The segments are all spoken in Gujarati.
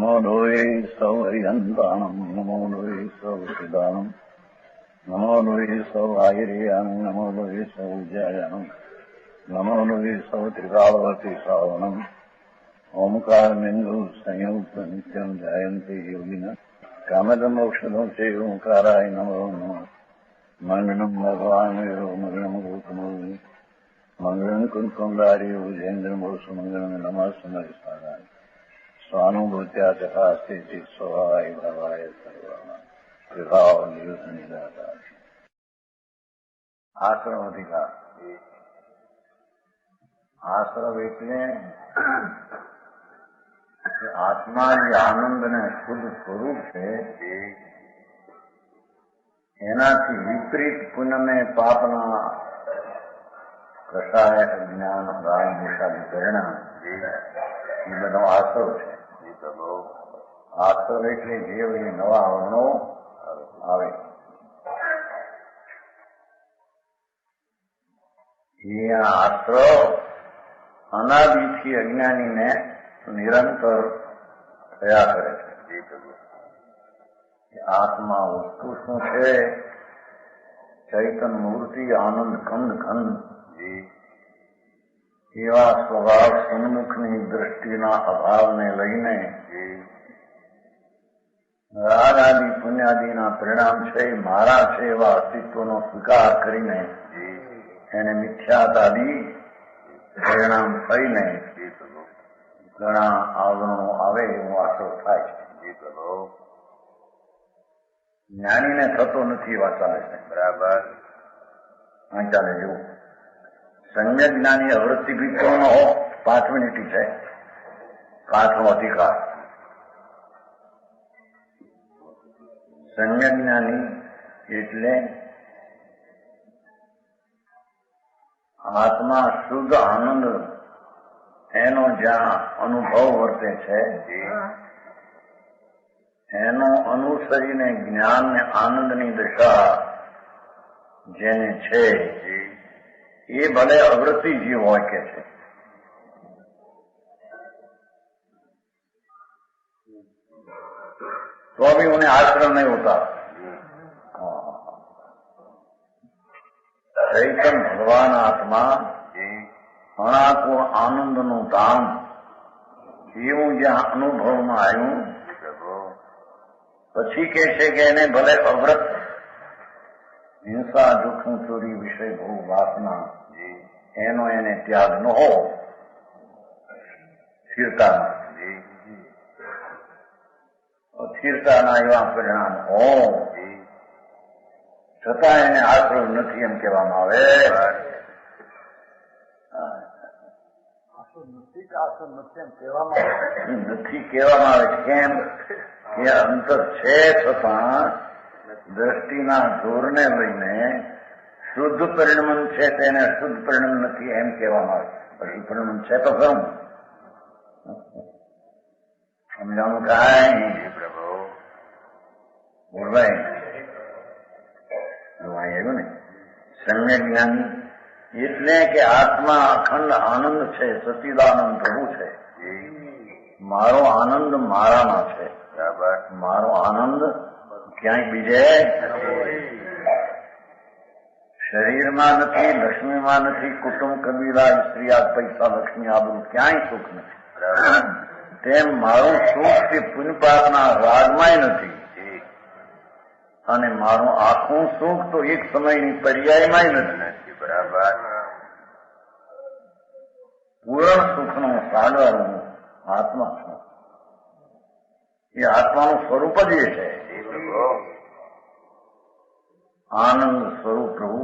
નમો લોહે સૌ હરિહંતાણમ નમો લોહે સૌ સિદાનમ નમો લોહે સૌ આયર્યાન નમો લોહે સૌ જયાનમ નમો લોહે સૌ ત્રિકાળવતી શ્રાવણમ ઓમકાર બિંદુ સંયુક્ત નિત્યમ જાયંતિ યોગિન કામદમોક્ષનો છે ઓંકારાય નમો નમઃ મંગલમ ભગવાન મંગલમ ગૌતમો મંગલમ કુંકુમધારી ઉજેન્દ્ર મોક્ષ મંગલમ નમઃ સમય સ્વાનુભૂત્યા ચકાસ્તી સ્વભાવાય ભવાય સર્વના વિભાવ નિયુત નિરાકાર આશ્રમ અધિકાર. આશ્રમ એટલે આત્મા જે આનંદ અને શુદ્ધ સ્વરૂપ છે એનાથી વિપરીત પુણ્યને પાપના કષાય અજ્ઞાન રાગ નિશાની પરિણામ એ બધો આશ્રવ છે. આશ્રવ એટલે જે નવા આવરણો આવે એ આશ્રવ અનાદિથી અજ્ઞાનીને નિરંતર થયા કરે છે. આત્મા વસ્તુ શું છે? ચૈતન મૂર્તિ આનંદ ખંડ ખંડ એવા સ્વભાવ સન્મુખની દ્રષ્ટિના અભાવને લઈને રાગ આદિ પુણ્યાદિના પરિણામ છે મારા છે એવા અસ્તિત્વનો સ્વીકાર કરીને એને મિથ્યાતાદી પરિણામ થઈને ઘણા આવરણો આવે એવું આશરો થાય છે. જ્ઞાનીને થતો નથી વાત ચાલે છે. બરાબર અહીં ચાલે જેવું સંજ્ઞ જ્ઞાની અવૃત્તિ ભીતોનો 5 મિનિટ છે. 5મો અધિકાર. સંજ્ઞ જ્ઞાની એટલે આત્મા શુદ્ધ આનંદ એનો જ્યાં અનુભવ વર્તે છે એનો અનુસરીને જ્ઞાન ને આનંદની દશા જેને છે એ ભલે અવૃત્તિ જીવ હોય કે છે. તો भी उन्हें आश्रम नहीं होता. चैतन भगवान आत्मा અણાકુણ આનંદનું ધામ એવું જ્યાં અનુભવમાં આવ્યું પછી કે છે કે એને ભલે અવ્રત હિંસા જોખમ ચોરી વિષય ભોગ વાસના એનો એને ત્યાગ ન હો સ્થિરતાના અસ્થિરતાના એવા પરિણામ હો છતાં એને આશ્રમ નથી એમ કહેવામાં આવે. નથી કહેવામાં આવે. કેમ કે અંતર છે છતાં દ્રષ્ટિના જોરને લઈને શુદ્ધ પરિણમન છે તેને શુદ્ધ પરિણમ નથી એમ કહેવામાં આવે. પછી પરિણમન છે તો ખરું સમજાવું કાંઈ પ્રભુ બોલવાય આવ્યું ને. સંજ્ઞ જ્ઞાની એટલે કે આત્મા અખંડ આનંદ છે, સચિદાનંદ પ્રભુ છે. મારો આનંદ મારામાં છે. મારો આનંદ ક્યાંય બીજે શરીરમાં નથી, લક્ષ્મીમાં નથી, કુટુંબ કબીલા સ્ત્રી પૈસા લક્ષ્મી આબરૂ ક્યાંય સુખ નથી. તેમ મારું સુખ કે પુણ્યપાપના રાગમાંય નથી અને મારું આખું સુખ તો એક સમયની પર્યાયમાંય નથી. બરાબર પૂર્ણ સુખનો સાગર હું આત્મા છું. એ આત્માનું સ્વરૂપ જ એ છે. આનંદ સ્વરૂપ પ્રભુ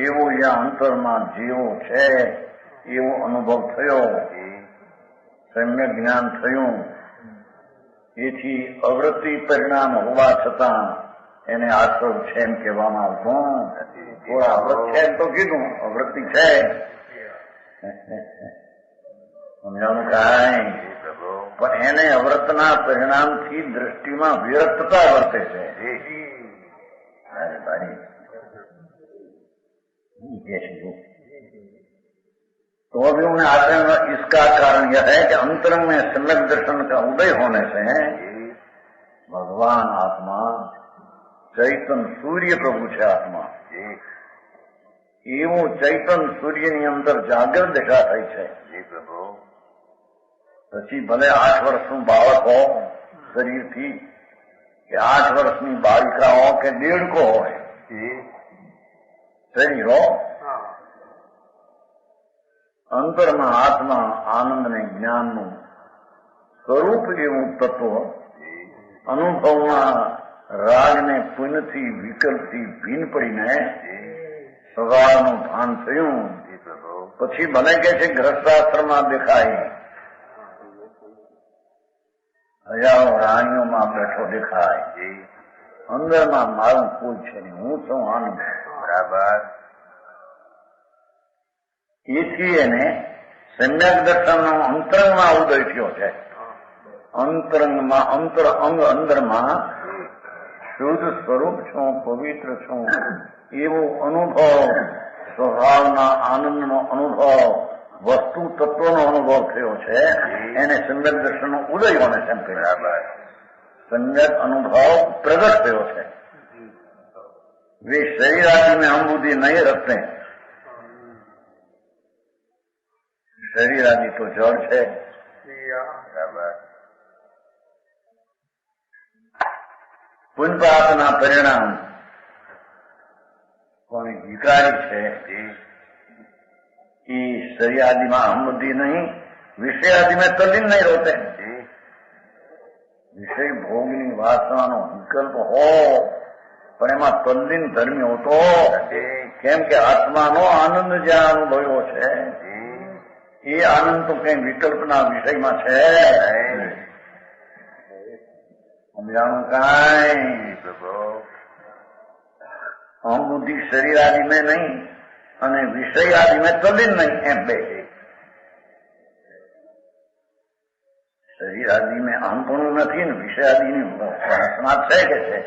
એવો જ્યાં અંતરમાં જેવો છે એવો અનુભવ થયો, સમ્યક જ્ઞાન થયું. એથી અવૃત્તિ પરિણામ હોવા છતાં એને આશ્રવ છે એમ કહેવામાં આવતું. થોડા અવૃત છે એમ તો કીધું, અવૃત્તિ છે સમજાવું કાંઈ. પણ એને અવૃતના પરિણામથી દ્રષ્ટિમાં વિરક્તતા વર્તે છે. तो अभी उन्हें आचरण इसका कारण यह है कि अंतरंग में सम्यक दर्शन का उदय होने से भगवान आत्मा चैतन सूर्य प्रभु है आत्मा એવું ચૈતન સૂર્યની અંદર જાગૃત દેખા થાય છે પછી ભલે 8 વર્ષનું બાળક હો શરીરથી કે 8 વર્ષની બાળિકા હો કે દેડકો હોય શરીર હો અંતરમાં આત્મા આનંદ ને જ્ઞાનનું સ્વરૂપ એવું તત્વ અનુભવમાં રાગને પુણ્યથી વિકલ્પથી ભીન પડીને સ્વભાવનું ભાન થયું પછી ભલે કે છે ગ્રસ્તાશ્રમમાં દેખાય હજારો રાણીઓમાં બેઠો દેખાય અંદરમાં મારું કોઈ છે નહીં હું છું આનંદ બરાબર એથી એને સમ્યક દર્શનનો અંતરંગમાં ઉદય થયો છે અંતરંગમાં અંતર અંગ અંદરમાં શુદ્ધ સ્વરૂપ છું પવિત્ર છું એવો અનુભવ સ્વભાવના આનંદનો અનુભવ વસ્તુ તત્વનો અનુભવ થયો છે એને સમ્યક દર્શનનો ઉદય હોને છે સમ્યક અનુભવ પ્રગટ થયો છે वे शरीर आदि में हम बुद्धि नहीं रखते शरीर आदि तो जड़ है पुण्य पापना परिणाम कोई विकारी है कि शरीर आदि में हम बुद्धि नहीं विषय आदि में तल्लीन नहीं रहते विषय भोगनी वासना नो विकल्प हो પણ એમાં તલ્લીન ધર્મી હોતો કેમ કે આત્માનો આનંદ જ્યાં અનુભવ્યો છે એ આનંદ તો કઈ વિકલ્પના વિષયમાં છે સમજાણું કાંઈ અહમ બુદ્ધિ શરીર આદિ में नहीं અને વિષય આદિ में તલ્લીન नहीं એમ બે શરીર આદિ में અહમપણું નથી ને વિષય આદિની વાસના છે કે છે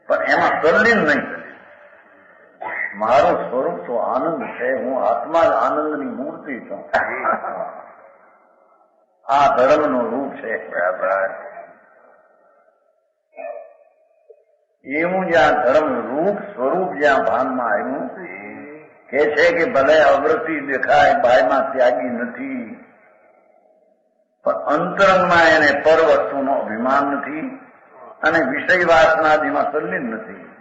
પણ એમાં તલ્લીન નહીં મારું સ્વરૂપ તો આનંદ છે હું આત્મા જ આનંદની મૂર્તિ છું આ ધર્મનું રૂપ છે બરાબર એવું જ્યાં ધર્મ રૂપ સ્વરૂપ જ્યાં ભાનમાં આવ્યું કે છે કે ભલે અવૃત્તિ દેખાય બાયમાં ત્યાગી નથી પણ અંતરંગમાં એને પર વસ્તુનો અભિમાન નથી અને વિષય વાસનાદીમાં તલ્લીન નથી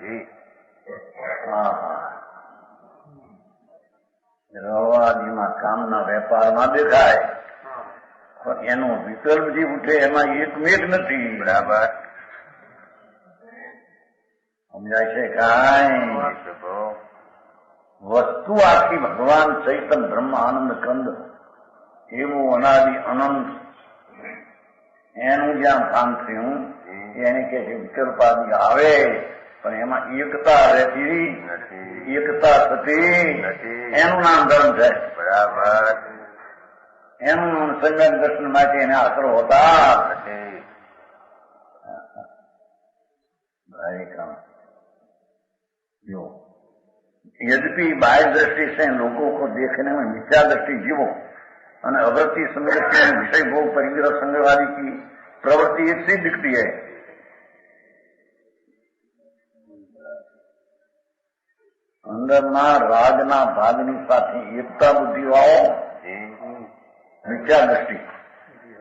રવાદીમાં કામના વેપારમાં દેખાય પણ એનો વિકલ્પ જે ઉઠે એમાં એકમેક નથી બરાબર સમજાય છે કાંઈ વસ્તુ આખી ભગવાન ચૈતન બ્રહ્મ આનંદ કંદ એવું અનાદિ અનંત એનું જ્યાં ભાન થયું એને કે વિકલ્પાદિ આવે પણ એમાં એકતા રહેતી એકતા થતી એનું નામ ધર્મ છે બરાબર એનું નામ સમ્યક દર્શન માટે એને આશરો હોતા यद्यपि बाह्य दृष्टि से लोगों को देखने में मिथ्या दृष्टि जीवो અને અવૃત્તિ સંગતિ વિષય ભોગ પરિગ્રહ સંગ્રહવાદી की प्रवृत्ति एक सी दिखती है અંદરના રાગના ભાગની સાથે એકતા બુદ્ધિવાળો મિથ્યા દ્રષ્ટિ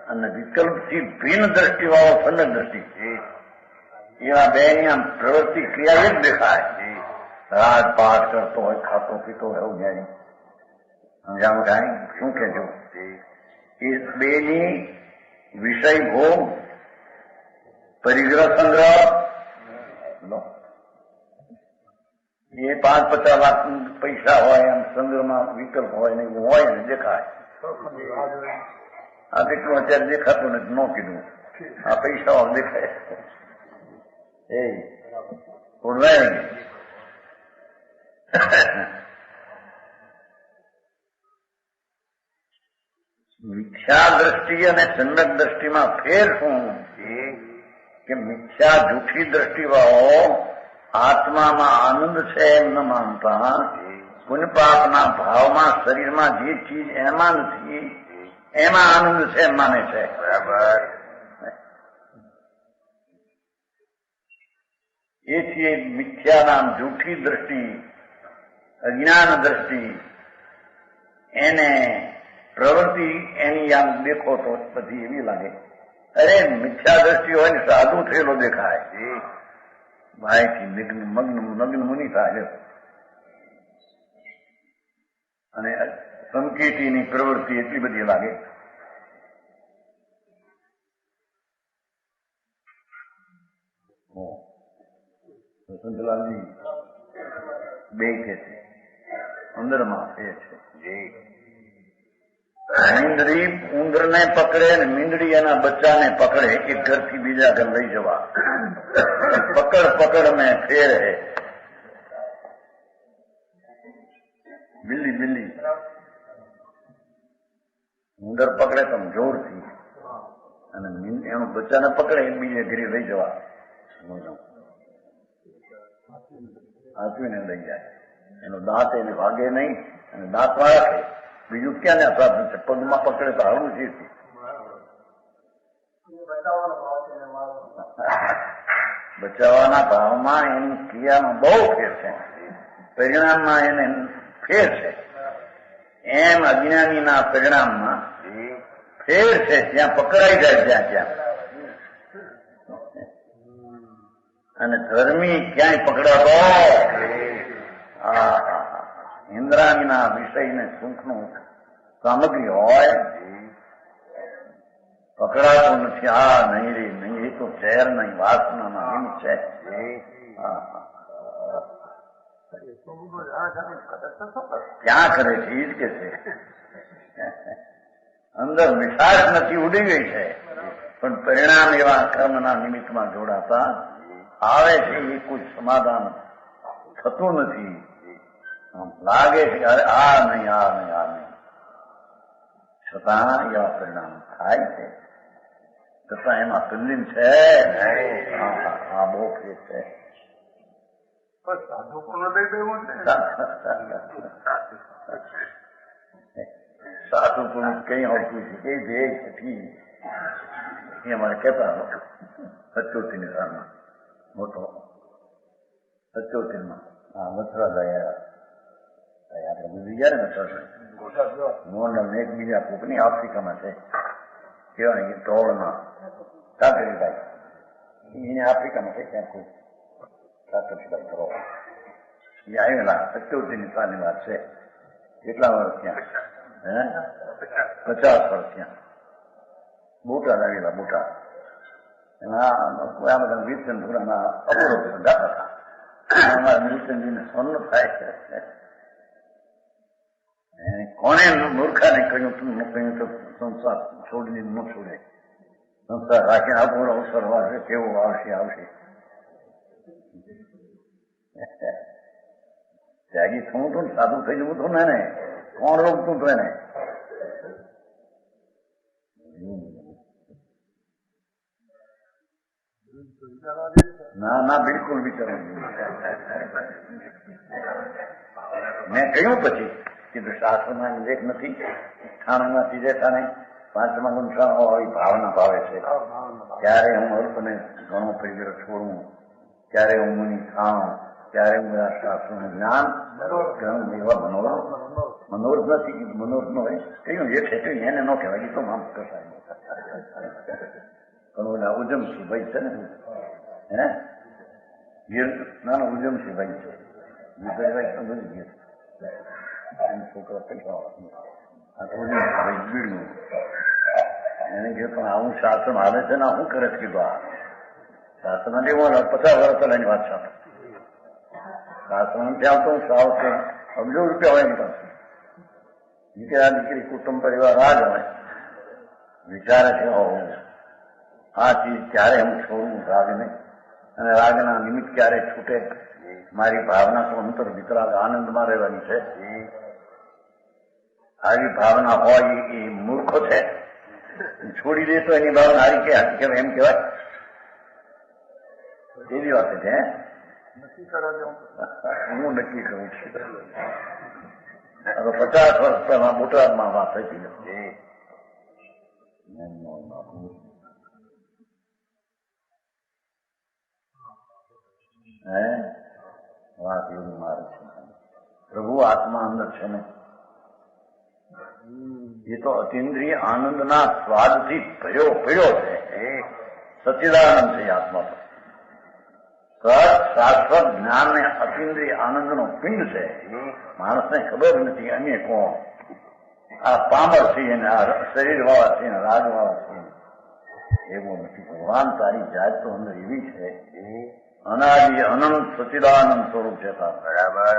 અને વિકલ્પથી ભિન્ન દ્રષ્ટિવાળો સમ્યક દ્રષ્ટિ એવા બેની આમ પ્રવૃત્તિ ક્રિયા એક દેખાય રાગ પાઠ કરતો હોય ખાતો પીતો હોય એવું જાણી સમજાવું કાંઈ શું કહેજો એ બેની વિષય ભોગ પરિગ્રહ સંગ્રહ એ 5-50 લાખ પૈસા હોય એમ સંગ્રહમાં વિકલ્પ હોય ને એવું હોય ને દેખાય આ કેટલું અત્યારે દેખાતું નથી ન કીધું આ પૈસાઓ દેખાય એ મિથ્યા દ્રષ્ટિ અને સમ્યક દ્રષ્ટિમાં ફેર શું કે મિથ્યા જૂઠી દ્રષ્ટિવાળો આત્મામાં આનંદ છે એમ ન માનતા પુણ્ય પાપના ભાવમાં શરીરમાં જે ચીજ એમાં નથી એમાં આનંદ છે એમ માને છે. બરાબર. એથી મિથ્યાનામ જૂઠી દ્રષ્ટિ, અજ્ઞાન દ્રષ્ટિ, એને પ્રવૃત્તિ એની આમ દેખો તો બધી એવી લાગે, અરે મિથ્યા દ્રષ્ટિ હોય ને સાધુ થયેલો દેખાય. ભાઈથી મગ્ન મુનિ થાય અને સંકેતીની પ્રવૃત્તિ એટલી બધી લાગે. વસંતલાલજી બે કે છે અંદરમાં એ છે. મીંદડી ઉંદરને પકડે અને મીંદડી એના બચ્ચાને પકડે, એક ઘરથી બીજા ઘર લઈ જવા. પકડ મેં ફેર હે. બિલ્લી ઉંદર પકડે તો જોરથી અને એનું બચ્ચાને પકડે બીજે ઘરે લઈ જવા. હાથવીને લઈ જાય. એનો દાંત એને વાગે નહીં અને દાંત રાખે. બીજું ક્યાં ને સાધન છે? પગમાં પકડે તો આવડું છે. બચાવવાના ભાવમાં એની ક્રિયામાં બહુ ફેર છે, પરિણામમાં એને ફેર છે. એમ અજ્ઞાનીના પરિણામમાં ફેર છે. ત્યાં પકડાઈ જાય ત્યાં અને ધર્મી ક્યાંય પકડાતો ઇન્દ્રાણીના વિષયને સુખનું સામગ્રી હોય પકડાતો નથી. આ નહીં રે નહીં, એ તો ઝેર નહીં, વાસનાના નિમિત્ત છે. ક્યાં કરે છે એ જ કે છે. અંદર મીઠાશ નથી, ઉડી ગઈ છે, પણ પરિણામ એવા કર્મના નિમિત્તમાં જોડાતા આવે છે. એ કોઈ સમાધાન થતું નથી. લાગે છે કે આ નહીં, છતાં એવા પરિણામ થાય છે. છતાં એમાં તલ્લીન છે. આ બહુ ફેર છે. સાધુ પણ લઈ દેવું છે. સાધુ પુરુષ કઈ હોતું છે કે ભેગ છઠી એ અમારે કહેતા સચોતીની સારમાં મોટો સચોતીમાં મથુરા ગયા આપણે ગુજરી ગયા ને મોહનલાલ એક બીજા કોકની આફ્રિકામાં છે કેવાય કે ટોળમાં કાકરી ભાઈ એને આફ્રિકામાં છે ક્યાં કોઈ કાકરી કરો એ આવેલા સચોતીની સાની વાત છે. કેટલા વર્ષ ત્યાં? 50 વર્ષ ત્યાં. બોટાદ આવેલા બોટાદ. આ બધા વીરચંદપુરાના અપૂર્વ ધંધા હતા. અમારા વીરચંદજીને સોનું થાય છે. કોને મૂર્ખાને કહ્યું તો સંસાર છોડીને ન છોડે. સંસાર રાખીને આપણો અવસર આવશે, કેવો આવશે. ત્યાગી થવું હતું ને સાધુ થઈ જવું હતું ને કોણ રોકતું હતું એને? ના બિલકુલ વિચારવું. મેં કહ્યું પછી કીધું શાસ્ત્રમાં વિવેક નથી, ઠાણાના ત્રીજે ઠાણે પાંચમા ગુંઠાણો આવી ભાવના ભાવે છે. ત્યારે હું અલ્પને ઘણો પરિગ્રહ છોડવું, ત્યારે હું મુનિ થાઉં, ત્યારે હું બધા શાસ્ત્રોનું જ્ઞાન એવા મનોરથ નથી. મનોરથ નો હોય કહ્યું જે છે એને ન કહેવાય. તો આમ કસાય પણ ઓલા ઉજમસિંહ ભાઈ છે ને નાનો ઉજમસિંહ ભાઈ છે છોકરા પૈસા બીડ્યું એને કહ્યું પણ આવું શાસ્ત્ર હાલે છે ને શું કરે છે? કીધું આ શાસ્ત્ર નથી, 50 વર્ષ પહેલાની વાત છે. શાસ્ત્ર નથી આવતો સાવ છે અબજો રૂપિયા હોય એની પાસે. દીકરી કુટુંબ પરિવાર રાજ હોય, વિચારે છે આ ચીજ ક્યારે હું છોડું રાગને, અને રાગના નિમિત્ત ક્યારે છૂટે. મારી ભાવના તો અંતર વિતરાગ આનંદમાં રહેવાની છે. આવી ભાવના હોય એ મૂર્ખો છે. છોડી દે તો એની ભાવના હારી કે હકીકત એમ કહેવાય. એવી વાત છે. નક્કી કરવા હું નક્કી કરું છું. તો 50 વર્ષ પહેલા બોટાદમાં વાત થઈ હતી. વાત એવું મારે છે. પ્રભુ આત્મા અંદર છે ને એ તો અતિન્દ્રિય આનંદના સ્વાદથી ભર્યો પડ્યો છે. સચ્ચિદાનંદ છે આત્મા તો શાશ્વત જ્ઞાન ને અતિન્દ્રિય આનંદનો પિંડ છે. માણસને ખબર નથી અમે કોણ, આ પામર છીએ ને આ શરીર વાળા છીએ ને રાગ વાળા છીએ, એવું નથી. ભગવાન તારી જાત તો અંદર એવી છે, અનાદિ અનંત સચ્ચિદાનંદ સ્વરૂપ છે. બરાબર.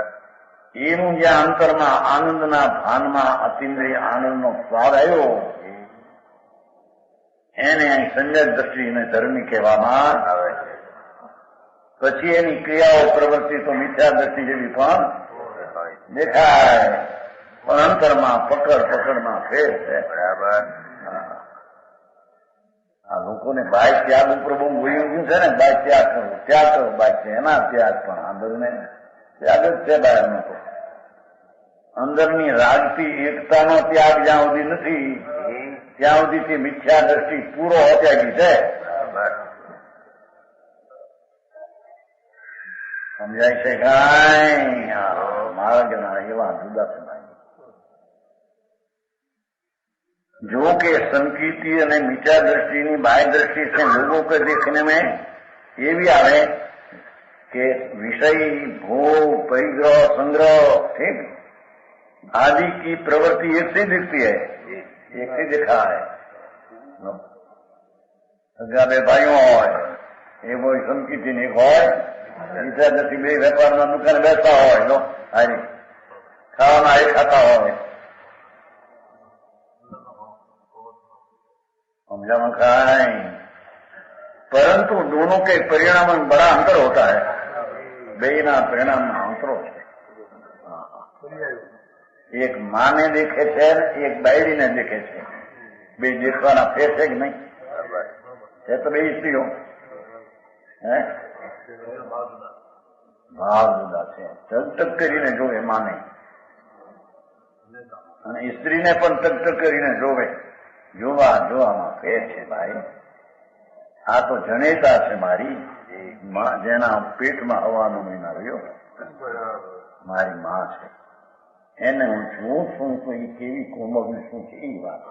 એનું જ્યાં અંતરમાં આનંદના ભાનમાં અતિન્દ્રિય આનંદનો સ્વાદ આવ્યો એને અહીં સંજ્ઞક દ્રષ્ટિ અને ધર્મી કહેવામાં આવે છે. પછી એની ક્રિયાઓ પ્રવૃત્તિ તો મિથ્યા દ્રષ્ટિ જેવી પણ દેખાય, પણ અંતરમાં પકડમાં ફેર છે. બરાબર. આ લોકોને બાય ત્યાગ ઉપર બહુ વયું છે ને, બાય ત્યાગ કરવો, ત્યાગ કરો, બાય છે એના ત્યાગ, પણ અંદરને ત્યાગ જ છે. બહારનો તો અંદરની રાજથી એકતાનો ત્યાગ જ્યાં સુધી નથી ત્યાં સુધી તે મિથ્યા દ્રષ્ટિ પૂરો ત્યાગી છે. સમજાય છે કાંઈ? માર્ગના એવા જુદા છે. जो कि संकीर्ति અને मिथ्या दृष्टि ની बाह्य दृष्टि से लोगों को देखने में ये भी आवे कि विषय भोग परिग्रह संग्रह ठीक आदि की प्रवृत्ति एक से दिखती है, एक से दिखा है. બે ભાઈઓ હોય એ કોઈ સંકીર્તિ ની હોય, મિથ્યા દૃષ્ટિ બે વેપારમાં દુકાને બેસતા હોય તો હારી ખાવાના એ ખાતા હોય. समझा खाए, परंतु दोनों के परिणाम में बड़ा अंतर होता है. बेना परिणाम में अंतरो है. एक माँ ने देखे थे, एक बायरी ने देखे थे. बे देखवाना फेर है कि नहीं? है तो बे स्त्रीओ है भाव जुदा છે. ટક કરીને જોવે માને, અને સ્ત્રીને પણ ટક કરીને જોવે. જોવામાં ફેર છે ભાઈ. આ તો જનેતા છે મારી, જેના પેટમાં હવાનો મહિના રહ્યો મારી માં છે. એને હું જોઉં છું તો એ કેવી કોમળ શું છે એ વાત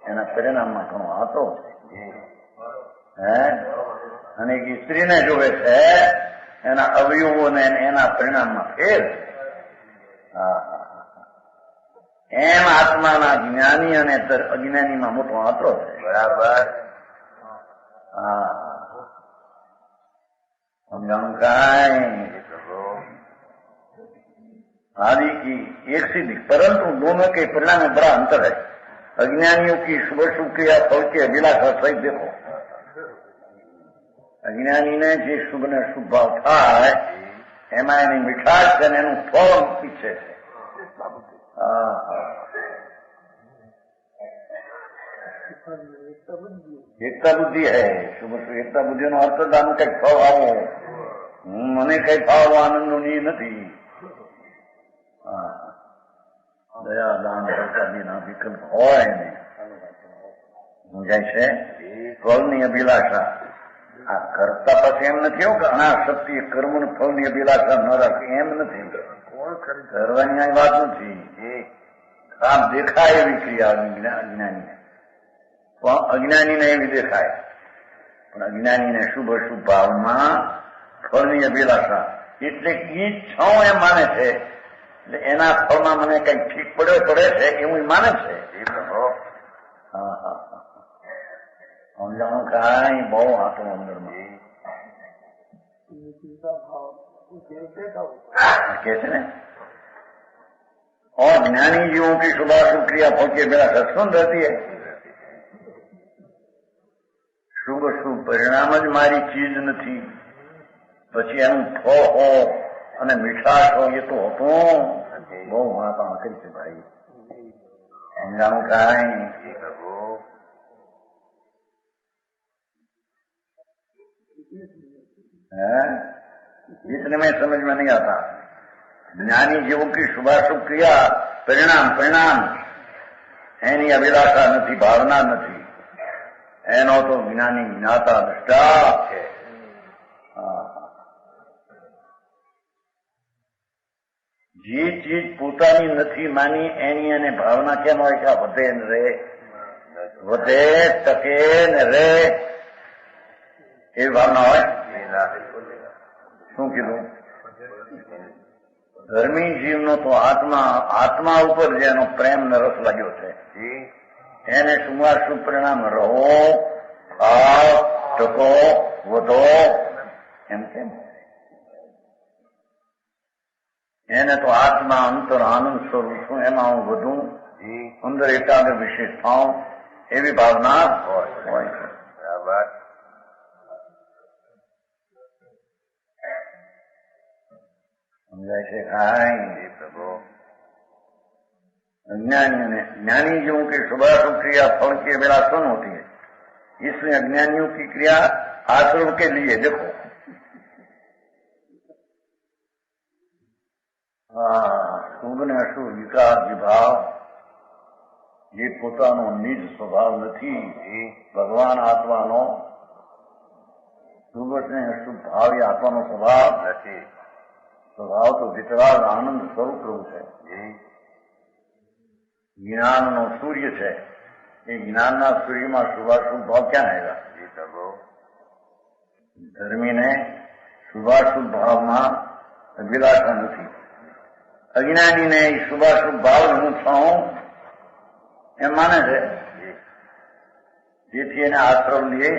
એના પરિણામમાં ઘણો આતરો છે. અને એક સ્ત્રીને જોવે છે એના અવયવોને એના પરિણામમાં ફેર છે. એમ આત્માના જ્ઞાની અને અજ્ઞાનીમાં મોટો આતરો છે. બરાબર. समझाऊं काई आदि की एक सी दिख, परंतु दोनों के परिणाम में बड़ा अंतर है. अज्ञानियों की शुभ शुभ क्रिया फल के अभिलाषा सहित देखो. अज्ञानी ने જે શુભ ને શુભ ભાવ થાય એમાં એની મીઠાશ છે ને એનું ફળ ઈચ્છે છે. એકતા બુદ્ધિ હૈ. શુભ એકતા બુદ્ધિ નો અર્થ આનું કઈક ફળ આવો, મને કઈ ફાવ આનંદ નો નથી. દયા દાન પ્રસાદીના વિકલ્પ હોય ને સમજાય છે. ફળની અભિલાષા આ કરતા પછી એમ નથી કે અનાશક્તિ કર્મ ફળની અભિલાષા ન રાખે, એમ નથી. કરવાની આ વાત નથી. કામ દેખાય એવી ક્રિયા અજ્ઞાની, પણ અજ્ઞાનીને એવી દેખાય. પણ અજ્ઞાનીને શુભ શુભ ભાવમાં ફળની અભિલાષા એટલે ઈચ્છાઓ એમ માને છે. એટલે એના ફળમાં મને કઈક ઠીક પડે છે એવું માને છે. સમજાણું કાંઈ બહુ આટલું અંદરમાં કે છે ને. और ज्ञानी जीवों की शुभाशुभ क्रिया फल के बिना सत्संग रहती है. શુભ શુભ પરિણામ જ મારી ચીજ નથી, પછી એનું ફળ હો અને મીઠાશ હોય એ તો હતું. બહુ વાતા કરી છે ભાઈ. સમજાણું કાંઈ? इतने में समझ में नहीं आता. ज्ञानी जीवों की शुभाशुभ क्रिया પરિણામ એની અભિલાષા નથી, ભાવના નથી. એનો તો જ્ઞાની જ્ઞાતા દ્રષ્ટા છે. જે ચીજ પોતાની નથી માની એની એને ભાવના કેમ હોય કે વધે ને રહે, વધે ટકે ને રહે, એવી ભાવના હોય. શું કીધું? ધર્મી જીવનો તો આત્મા ઉપર જેનો પ્રેમ ને રસ લાગ્યો છે એને સુમાર શું પરિણામ? રહો, ખાઓ, ટકો, વધો, એમ કેમ? એને તો આત્મા અંતર આનંદ સ્વરૂપ છું, એમાં હું વધું, અંદર એકાગ્ર વિશેષ થાઉં, એવી ભાવના હોય છે. બરાબર. સમજાય છે? કાંઈ પ્રભુ ज्ञानी जीवों की शुभाशुभ क्रिया फल की अभिलाषा होती है, इसलिए अज्ञानियों की क्रिया आश्रम के लिए. देखो શુભ ને અશુભ વિકાર વિભાવ જે પોતાનો નિજ સ્વભાવ નથી, ભગવાન આત્માનો શુભ ને અશુભ ભાવ એ આત્માનો સ્વભાવ નથી. સ્વભાવ તો વિતરાગ આનંદ સ્વરૂપ પ્રભુ છે. જ્ઞાનનો સૂર્ય છે, એ જ્ઞાનના સૂર્યમાં શુભાશુભ ભાવ ક્યાં આવ્યા? ધર્મીને શુભાશુભ ભાવમાં અભિલાષા નથી. અજ્ઞાનીને શુભાશુભ ભાવ હું છું એમ માને છે, જેથી એને આશ્રમ લે,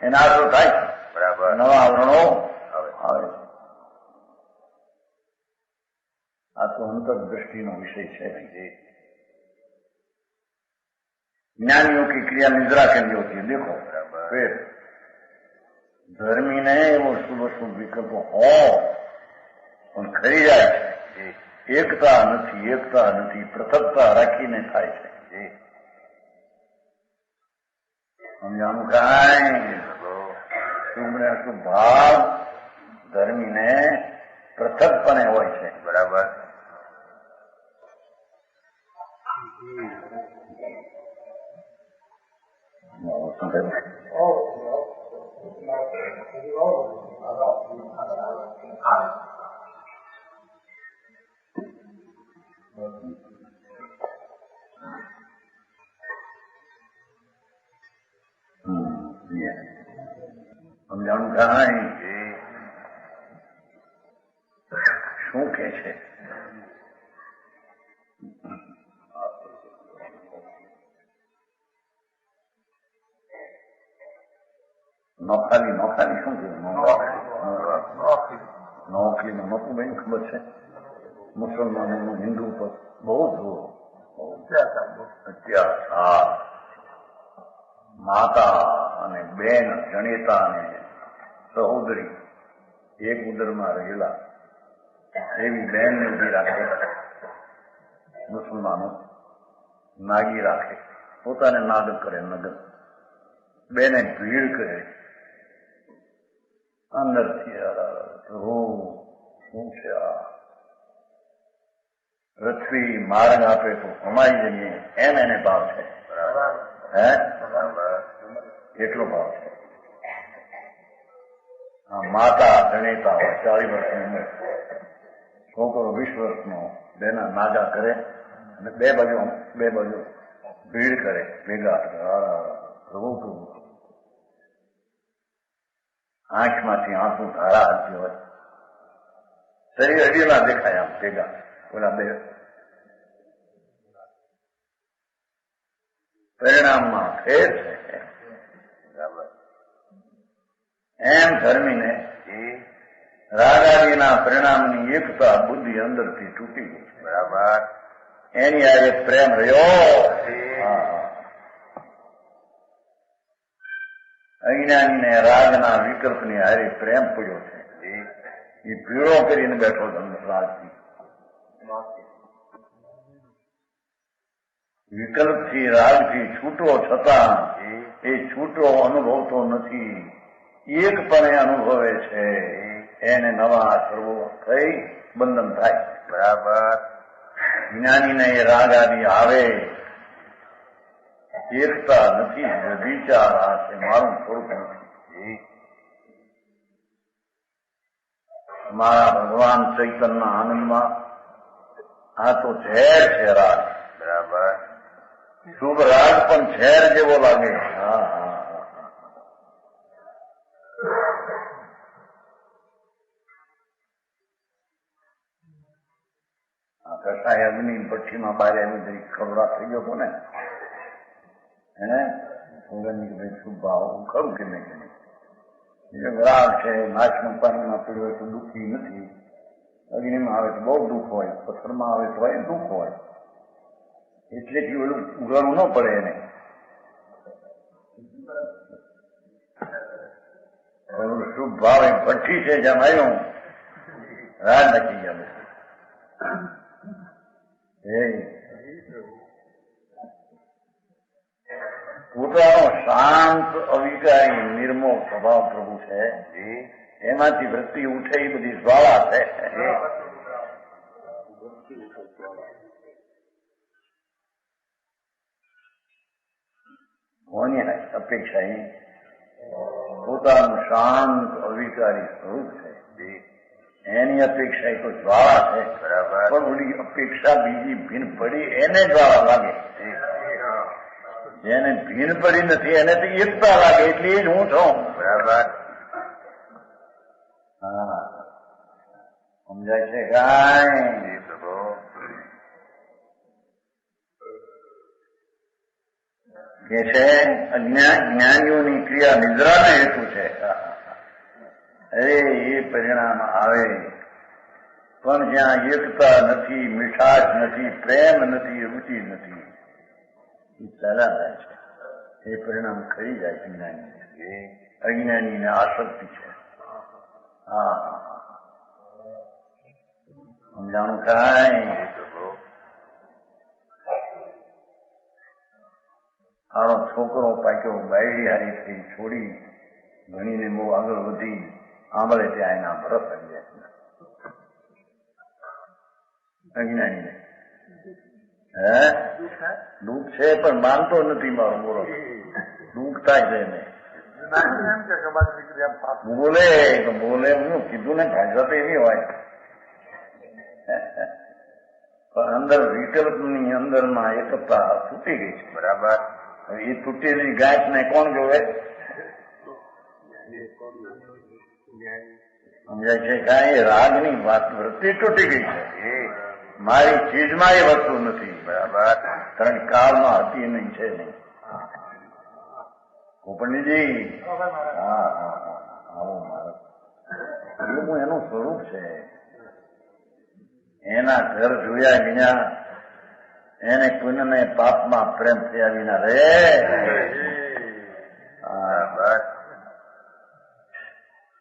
એને આશરો થાય. બરાબર. નવા આવરણો આવે. આ તો અંતરદ્રષ્ટિનો વિષય છે. ज्ञानियों की क्रिया निद्रा के लिए होती है. देखो फिर धर्मी ने वो शुभ शुभ विकल्प हो પણ ખરી જાય છે. એકતા નથી, પૃથકતા રાખીને થાય છે. સમજાણું? કાંઈ શુભ ને અશુભ ભાવ ધર્મીને પૃથકપણે હોય છે. બરાબર. સમજાણું? કાંઈ શું કે છે? નોખાલી શું કીધું? નોખલીનું નોખું બેન ખબર છે? મુસલમાનોનું હિન્દુ પર બહુ જુઓ અત્યાચાર. માતા અને બેન, જણેતા અને સહોદરી એક ઉદરમાં રહેલા એવી બેનને ઉભી રાખે મુસલમાનો, નાગી રાખે, પોતાને નાગ કરે, નગર બેને ભીડ કરે અંદરથી. શું છે આ? પૃથ્વી માર્ગ આપે તો કમાઈ જઈએ એમ એને ભાવ છે. હે? એટલો ભાવ છે. માતા જણેતા હોય 40 વર્ષની ઉંમર, છોકરો 20 વર્ષનો, બેના નાગા કરે અને બે બાજુ ભીડ કરે ભેગા. પ્રભુ આંખમાંથી આંસુ ધારા હાલતી હોય, શરીર અડીલા દેખાય આમ ભેગા. ઓલા બે પરિણામમાં ફેર છે. એમ ધર્મીને રાગાદીના પરિણામની એકતા બુદ્ધિ અંદરથી તૂટી ગઈ. બરાબર. એની આજે પ્રેમ રહ્યો. અજ્ઞાનીને રાગના વિકલ્પની હારે પ્રેમ પડ્યો છે. એ પીળો કરીને બેઠો રાજથી. વિકલ્પથી રાગથી છૂટો છતાં એ છૂટો અનુભવતો નથી, એકપણે અનુભવે છે. એને નવા સર્વો થઈ બંધન થાય. બરાબર. જ્ઞાનીને એ રાગ આદિ આવે, એકતા નથી, વિચાર આ છે મારું સ્વરૂપ નથી. મારા ભગવાન ચૈતનના આનંદમાં આ તો ઝેર છે રાગ. બરાબર. શુભ રાગ પણ ઝેર જેવો લાગે. હા હા. કસાય અગ્નિ ભઠ્ઠીમાં બહાર એની જરી ખવડા થઈ ગયો હતો ને, એને ભાઈ શુભ ભાવ ખરું કે નહીં. રાગ છે, નાચનું પાણીમાં પીડ્યો તો દુઃખી નથી, અગ્નિમાં આવે તો બહુ દુઃખ હોય, પથ્થરમાં આવે તો દુઃખ હોય, એટલેથી ઓલું ઉઘાડવું ન પડે એને. શુભ ભાવ એ ભઠ્ઠી છે જેમ આવ્યું રાગ નક્કી ગયા. પોતાનો શાંત અવિકારી નિર્મોહ સ્વભાવ પ્રભુ છે, એમાંથી વૃત્તિ ઉઠે એ બધી જ્વાળા છે. કોની અપેક્ષા પોતાનું શાંત અવિકારી સ્વરૂપ છે, એની અપેક્ષા તો જ્વાળા છે. પણ ઓલી અપેક્ષા બીજી ભીન પડી એને જ્વાળા લાગે. જેને ભીન પડી નથી એને તો એકતા લાગે, એટલે એ જ હું છું. બરાબર. હા, સમજાય છે કાંઈ? કે છે જ્ઞાનીઓની ક્રિયા નિદ્રાનો હેતુ છે. અરે એ પરિણામ આવે, પણ જ્યાં એકતા નથી, મીઠાશ નથી, પ્રેમ નથી, રુચિ નથી, એ ચાલ્યા જાય છે. એ પરિણામ ખરી જાય જ્ઞાની. અજ્ઞાનીને આસક્તિ છે. હા, સમજાણું કાંઈ? આનો છોકરો પાક્યો, બાયડી હારી થઈ, છોડી ભણીને બહુ આગળ વધી, આંબળે ત્યાં એના ભરત આવી જાય અજ્ઞાનીને. હે દુઃખ છે પણ માનતો નથી મારો મોરો, દુઃખ થાય છે એને. બોલે તો બોલે, હું કીધું ને ભાષા તો એવી હોય, પણ અંદર વિકલ્પની અંદરમાં એકતા તૂટી ગઈ છે. બરાબર. એ તૂટેલી ગાંઠને કોણ જોવે? સમજાય છે કાંઈ? રાગની વાત વૃત્તિ તૂટી ગઈ છે. મારી ચીજમાં એ વસ્તુ નથી. બરાબર. કારણ કાળમાં હતી નહીં, છે નહીં. પંડિતજી, હા હા આવો મારો એવું એનું સ્વરૂપ છે. એના ઘર જોયા વિના, એને પુણ્યને પાપમાં પ્રેમ થયા વિના રહે.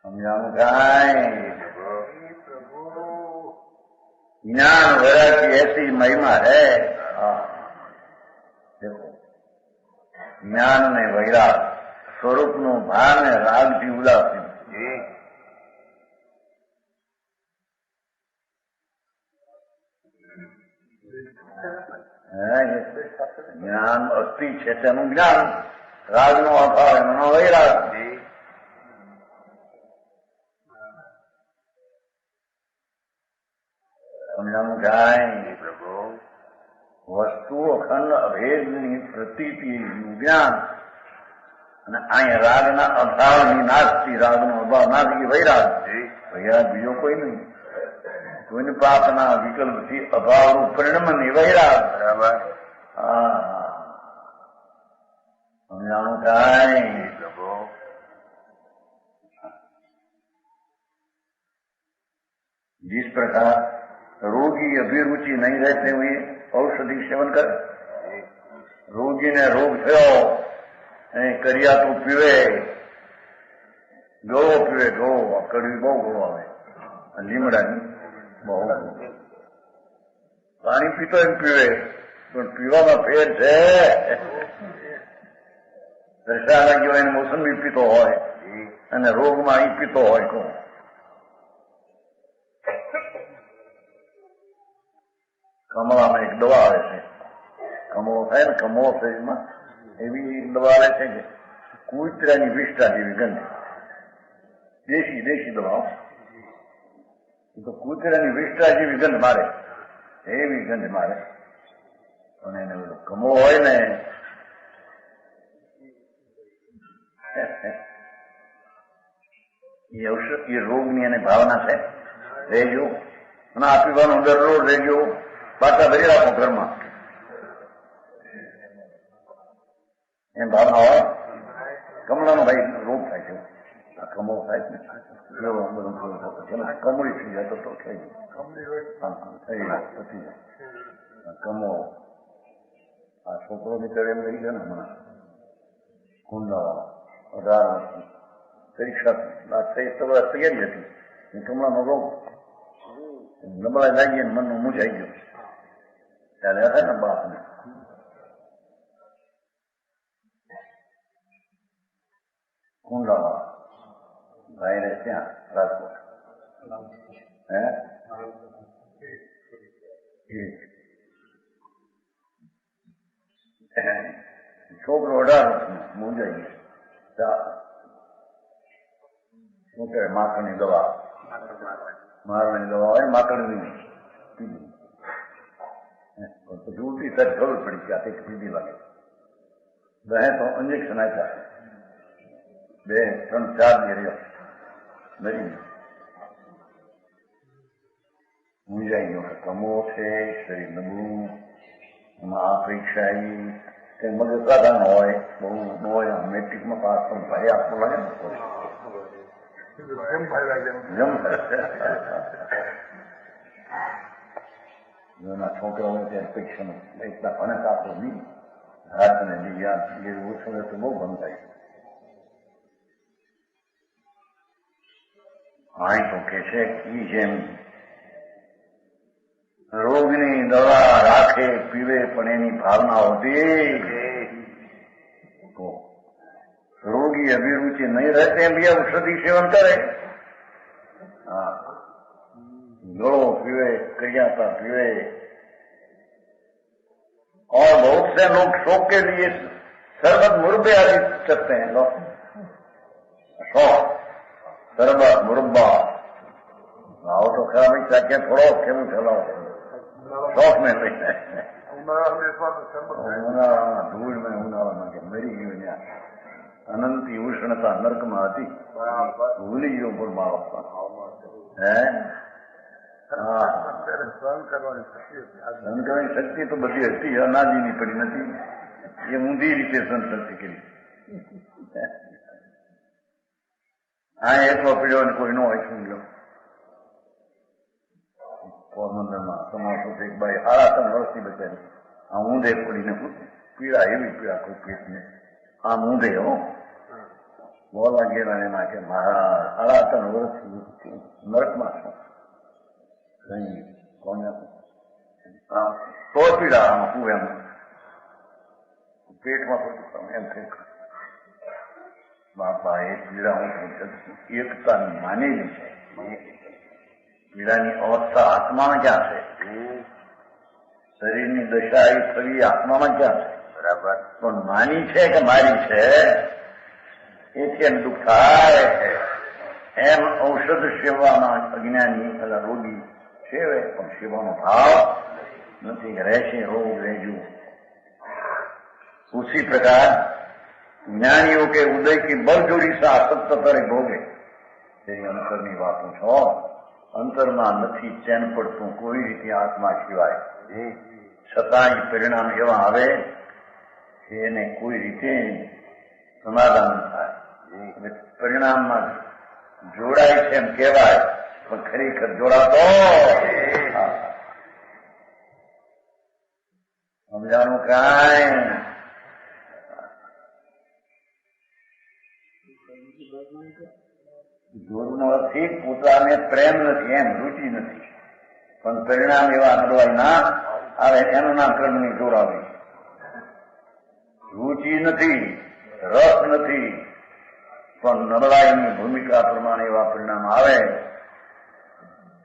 સમજાવું કાંઈ? જ્ઞાન વૈરાગ્ય એસી મહિમા હે. દેખો, જ્ઞાન ને વૈરાગ સ્વરૂપનું ભાન ને રાગથી ઉદાસીન. જ્ઞાન અસ્થિ છે તેનું જ્ઞાન, રાગનો અભાવ એનો વૈરાગ. સમજાવું કાંઈ? વસ્તુઓ અખંડ અભેદની પ્રતીતિનું જ્ઞાન, અને અહીંયા રાગના અભાવની નાશથી, રાગનો અભાવ નાશથી વૈરાગ. વૈરાગ બીજો કોઈ નહીં. કોઈને પાપના વિકલ્પથી અભાવનું પરિણમની વૈરાગ. બરાબર. હા, સમજાણું કાંઈ? जिस प्रकार रोगी अभिरुचि नहीं रहते हुए औषधि सेवन करे, रोगी ने रोग थयो करियाતું પીવે, ગોળો પીવે, ગોળો કડવી બહુ ગોળો આવે, લીમડાની બહુ. પાણી પીતો એમ પીવે, પણ પીવામાં ફેર છે. દર્શા લાગ્યો એને મોસંબી પીતો હોય અને રોગમાં અહીં પીતો હોય. કોણ કમળામાં એક દવા આવે છે, કમળો થાય ને કમળો શરીરમાં, એવી દવા આવે છે કે કૂતરાની વિષ્ટા જેવી ગંધ, દેશી દવાઓ, તો કૂતરાની વિષ્ટા જેવી ગંધ મારે, એવી ગંધ મારે. અને એને કમળો હોય ને એ ઔષધ, એ રોગની એને ભાવના છે, રહેજો અને આ પીવાનું દરરોજ રહેજો, પાછા ભરી રાખો ઘરમાં, એમ ભાવના હોય. કમળાનો ભાઈ રોગ થાય છે, આ કમળો થાય છે ને બધું કમળી થઈ જાય તો થઈ જાય પછી કમળો. આ છોકરો નીકળે એમ લઈ ગયો ને હમણાં કુંડાવાળા 18 વર્ષની પરીક્ષા થઈ તો તૈયારી હતી, કમળાનો રોગ નબળાઈ લાગી અને મનનું મૂંઝાઈ ગયું. ત્યારે હતા ને બાપને કુંડાવાળા ભાઈ રહે ત્યાં રાજકોટ, છોકરો 18 વર્ષનો મૂંઝાઈ ગયો. શું કહેવાય, માખણની દવા, મારવાની દવા હોય, માખણની પીધી. પછી ઉલટી સાહેબ ખબર પડી કે આ કંઈક પીધી લાગે. દહે તો ઇન્જેક્શન આપ્યા, 2, 3, 4 દી રહ્યો, મરી મૂંઝાઈ ગયો. કમો છે, શરીર નબળું, એમાં આ પરીક્ષા આવી કે મગજ સાધારણ હોય, બહુ ન હોય, મેટ્રિકમાં પાસ પણ ભાઈ આપવું લાગે ને છોકરાઓ ત્યારે પરીક્ષાનો એટલા ભણે કાપો નહીં, હાથને યાદ એ ઓછું તો બહુ બંધ થાય. હા તો કે છે ઈ જેમ રોગની દવા રાખે પીવે પણ એની ભાવના હોતી તો રોગી અભિરુચિ નહીં રહેતે એમ બી ઔષધિ સેવન કરે. હા, ગળો पीवे, करियाता पीवे। और बहुत से लोग शौक के लिए शरबत मुरब्बे आदि करते हैं। लोग शौक शरबत मुरब्बा आओ तो खा भाई क्या थोड़ा क्यों चलाओ शौक में नहीं है धूल में उनाळा में मेरी योजना अनंत उष्णता नर्क में હતી ભૂલી ગયો પણ મારો સહન કરવાની શક્તિ તો બધી હતી, અનાદિની પડી નથી, એ ઊંધી રીતે સહન શક્તિ કરી. હા એટલો પીડ્યો ને કોઈ ન હોય શું લો. પોરબંદરમાં સમાસો એક બાઈ 3.5 વર્ષથી બચારી આ ઊંધે પડીને પીડા એવી પીડા કોઈ પેટને આમ ઊંધે હો બોલવા ગયેલા એના કે મારા 3.5 વર્ષથી નરકમાં છું કઈ કોને તો પીડા આમ શું એમ પેટમાં પડતું એમ કંઈક બાપા એ પીડા હું એકતાની માનેલી છે. પીડાની અવસ્થા આત્મામાં ક્યાં છે? શરીરની દશા એ થવી આત્મામાં ક્યાં છે? બરાબર. પણ માની છે કે મારી છે એથી એમ દુઃખ થાય છે. એમ ઔષધ સેવાના અજ્ઞાની પેલા રોગી સેવે પણ સેવાનો ભાવ નથી. રહેશે રોગ રહેજું. उसी प्रकार ज्ञानियों के उदय की बलजोड़ी से आसक्त करे भोगे तेरी अंतરની વાતો છો. અંતરમાં નથી ચેન પડતું કોઈ રીતે આત્મા સિવાય, છતાંય પરિણામ એવા આવે એને કોઈ રીતે સમાધાન થાય. પરિણામમાં જોડાય છે એમ કહેવાય પણ ખરેખર જોડાતો સમજાનું કાંઈ જોડનો અર્થ પોતાને પ્રેમ નથી એમ રુચિ નથી પણ પરિણામ એવા અનુભવાય ના આવે એનું નામ કર્મની જોડાવી. રુચિ નથી, રસ નથી પણ નબળાઈની ભૂમિકા પ્રમાણે એવા પરિણામ આવે.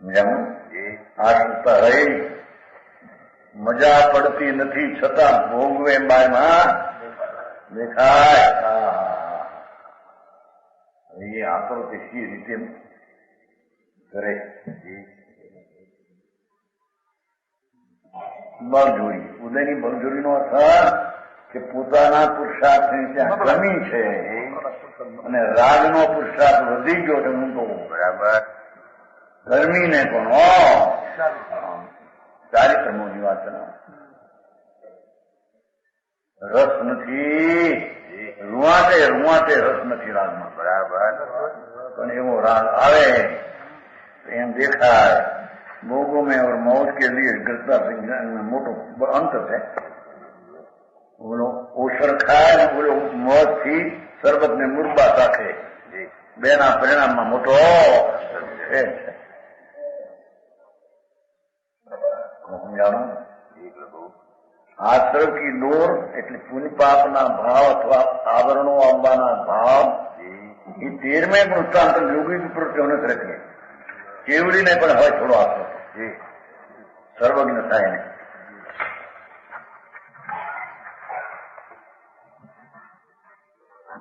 જેમ આશંકા રહી મજા પડતી નથી છતાં ભોગવે બાયમાં દેખાય. એ આકૃતિ સી રીતે કરે બળજોરી. ઉદયની બળજોરીનો અર્થ કે પોતાના પુરુષાર્થની ત્યાં કમી છે અને રાગનો પુરુષાર્થ વધી ગયો છે. હું તો બરાબર ગરમીને પણ ચારિત્રમોની વાત રસ નથી. રૂવાટે રસ નથી રાગમાં. બરાબર. પણ એવો રાગ આવે એમ દેખાય ભોગો में और मौज के लिए गिरता मोटो अंतर है. बोलो ओसर खाए ने बोलो मौज थी शरबत ने मुरबा साखे બેના પરિણામમાં મોટો ફેર છે. સમજાણો? આશ્રવ કી ડોર એટલે પુણ્ય પાપના ભાવ અથવા આવરણો આવવાના ભાવ એ 13મેં વૃત્તાંત યોગી પ્રત્યેને રખે. કેવડીને પણ હવે થોડો આપો સર્વજ્ઞ થાય ને.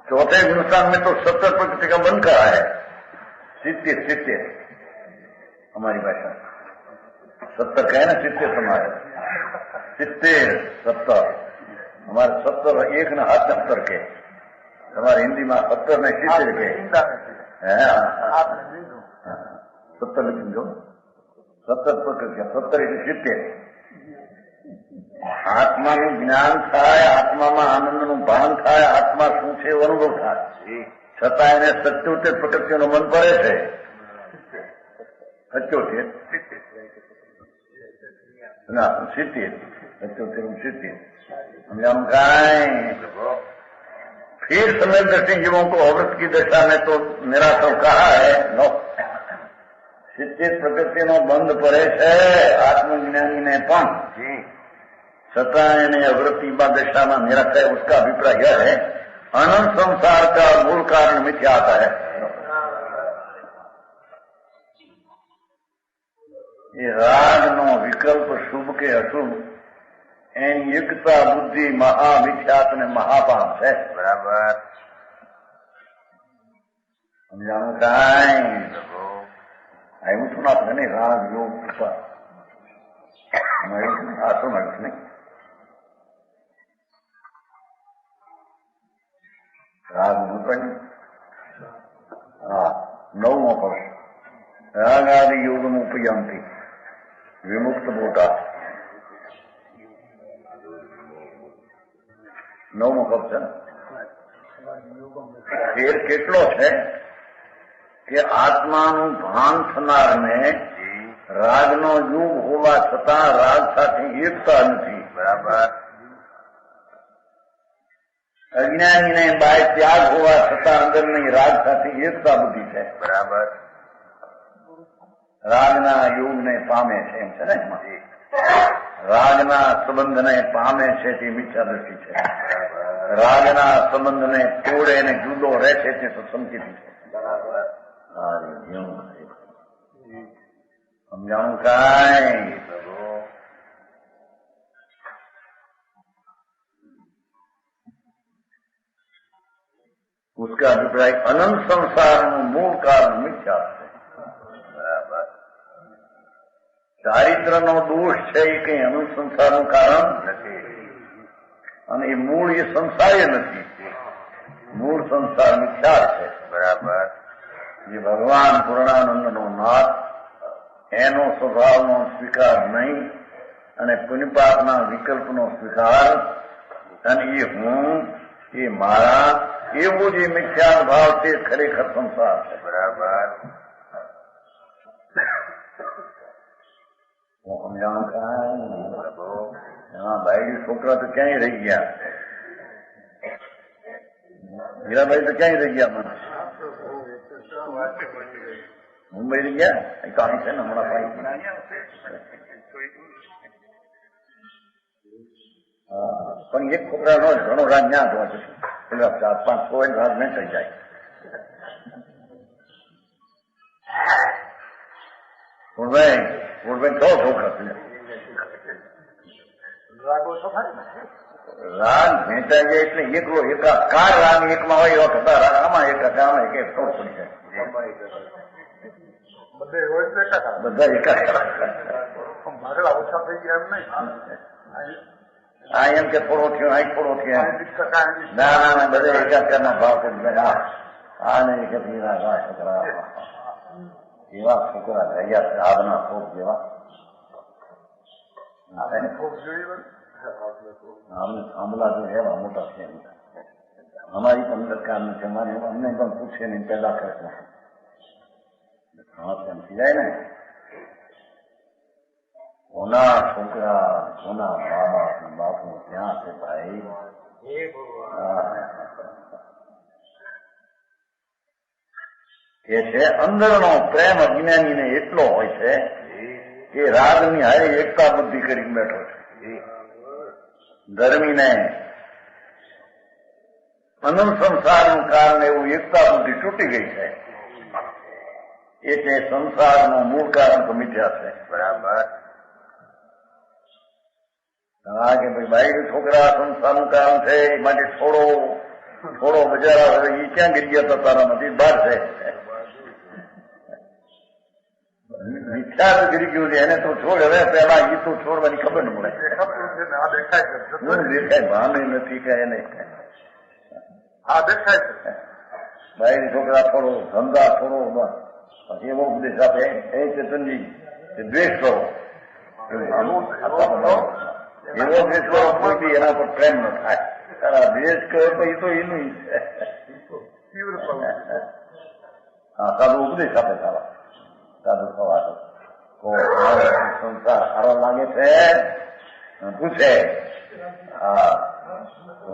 चौथे हिंदुस्तान में तो 70 प्रकृति का बंद करा है. 70 हमारी भाषा 70 कहे ना 70 हमारे 70 हमारे 70 एक न 70 के हमारे हिंदी में 70 ने 70 के 70 लिख दो. 70 प्रकृति 70 એટલે 70. આત્માનું જ્ઞાન થાય, આત્મામાં આનંદનું ભાન થાય, આત્મા શું છે એવો અનુભવ થાય, છતાં એને 77 પ્રકૃતિઓનો મન પડે છે. 77 ના 70 77 समझाऊं काई. फिर समय दृष्टि जीवों को अवृत की दशा में तो निराशा कहा है. नो 70 પ્રકૃતિનો બંધ પડે છે આત્મજ્ઞાનીને પણ, छતાં એને अवृत्ति दशा में निराशा है. उसका अभिप्राय यह है अनंत संसार का मूल कारण मिथ्या आता है. ये राग नो विकल्प शुभ के अशुभ एनी युक्ता बुद्धि महामिथ्यात ने महापाप है. बराबर समझाऊं काई. એવું શું ના થાય ને રાગ યોગ કૃપા આસો મળશે નહીં. રાગ પણ 9મો પક્ષ રાગાદિ યોગમ ઉપયંતી વિમુક્ત મોટા 9મો પક્ષ છે. ફેર કેટલો છે કે આત્માનું ભાન થનારને રાગનો યુગ હોવા છતાં રાગ સાથે એકતા નથી. બરાબર. અજ્ઞાનીને બાય ત્યાગ હોવા છતાં અંદરની રાગ સાથે એકતા બુદ્ધિ છે. બરાબર. રાગના યોગને પામે છે એમ છે ને. રાગના સંબંધને પામે છે તે મિથ્યા દ્રષ્ટિ છે. રાગના સંબંધને તોડે અને જુદો રહે છે તે સંકેતી છે. બરાબર. समझाऊं काई. उसका अभिप्राय अनंत संसारનું મૂળ કારણ મિથ્યા છે. બરાબર. ચારિત્રનો દોષ છે એ કઈ અનંત સંસારનું કારણ નથી અને એ મૂળ એ સંસારે નથી. મૂળ સંસાર મિથ્યા છે. બરાબર. જે ભગવાન પૂર્ણાનંદનો નાથ એનો સ્વભાવનો સ્વીકાર નહીં અને પુણ્યપાપના વિકલ્પનો સ્વીકાર અને એ હું એ મારા એવો જે મિથ્યા ભાવ તે ખરેખર સંસાર છે. બરાબર. હું સમજાવું કાંઈ એમાં બાયડી છોકરા તો ક્યાંય રહી ગયા. હીરાભાઈ તો ક્યાંય રહી ગયા. મને મુંબઈ રહી ગયા અહીં છે ને હમણાં પાણી. પણ એક છોકરાનો ઘણો રાગ ન્યા જોવા જશે. પેલા 4-5 રાગ નહીં થઈ જાય. પૂર્ણભાઈ 6 છોકરા છે. રાગો તો થાય ને રાગ ભેંચાઈ જાય એટલે એકલો એકાકાર રાગ એકમાં હોય એવા ખતા રાગ આમાં એકાકાર આમાં એક ખબર પડી જાય બધે હોય તો એકાકાર બધા એકાકાર ભાગલા ઓછા થઈ ગયા એમ નહીં આ એમ કે થોડો થયો અહીં થોડો થયો ના બધા એકાકારના ભાવ કરી ગયા આ નહીં કે છોકરા એવા છોકરા રહ્યા છે આજના શોખ જેવા આંબલા જો એવા મોટા છે અમારી પણ સરકાર નથી અમારે અમને પણ પૂછે નહીં પેદા કરે સમજી જાય ને કોના છોકરા કોના મા બાપ બાપુ ત્યાં છે ભાઈ કે છે અંદરનો પ્રેમ અજ્ઞાનીને એટલો હોય છે કે રાગની હારે એકતા બુદ્ધિ કરી બેઠો છે ધર્મીને અનંત સંસારનું કારણ એવું એકતા બુદ્ધિ તૂટી ગઈ છે એટલે સંસારનું મૂળ કારણ તો મિથ્યા છે બરાબર હા કે ભાઈ બાઈ છોકરા સંસારનું કારણ છે એ માટે થોડો બજાર એ ક્યાં ગઈ ગયા હતા તારામાંથી બહાર છે મિથ્યા ગીરી ગયું છે એને તો છોડ હવે પેલા એ તો છોડવાની ખબર ન પડે દેખાય ભાને નથી કે એને હા દેખાય છે બાઈ છોકરા થોડો ધંધા થોડો પછી એવો ઉપદેશ આપે એ ચેતનજી દ્વેષ કરો એવો દ્વેષ કરો કોઈ એના પર પ્રેમ ન થાય તારા દ્વેષ કર્યો તો એ તો એનું હા સારું ઉપદેશ આપે સારા સારું થવા સંસાર સારો લાગે છે પૂછે હા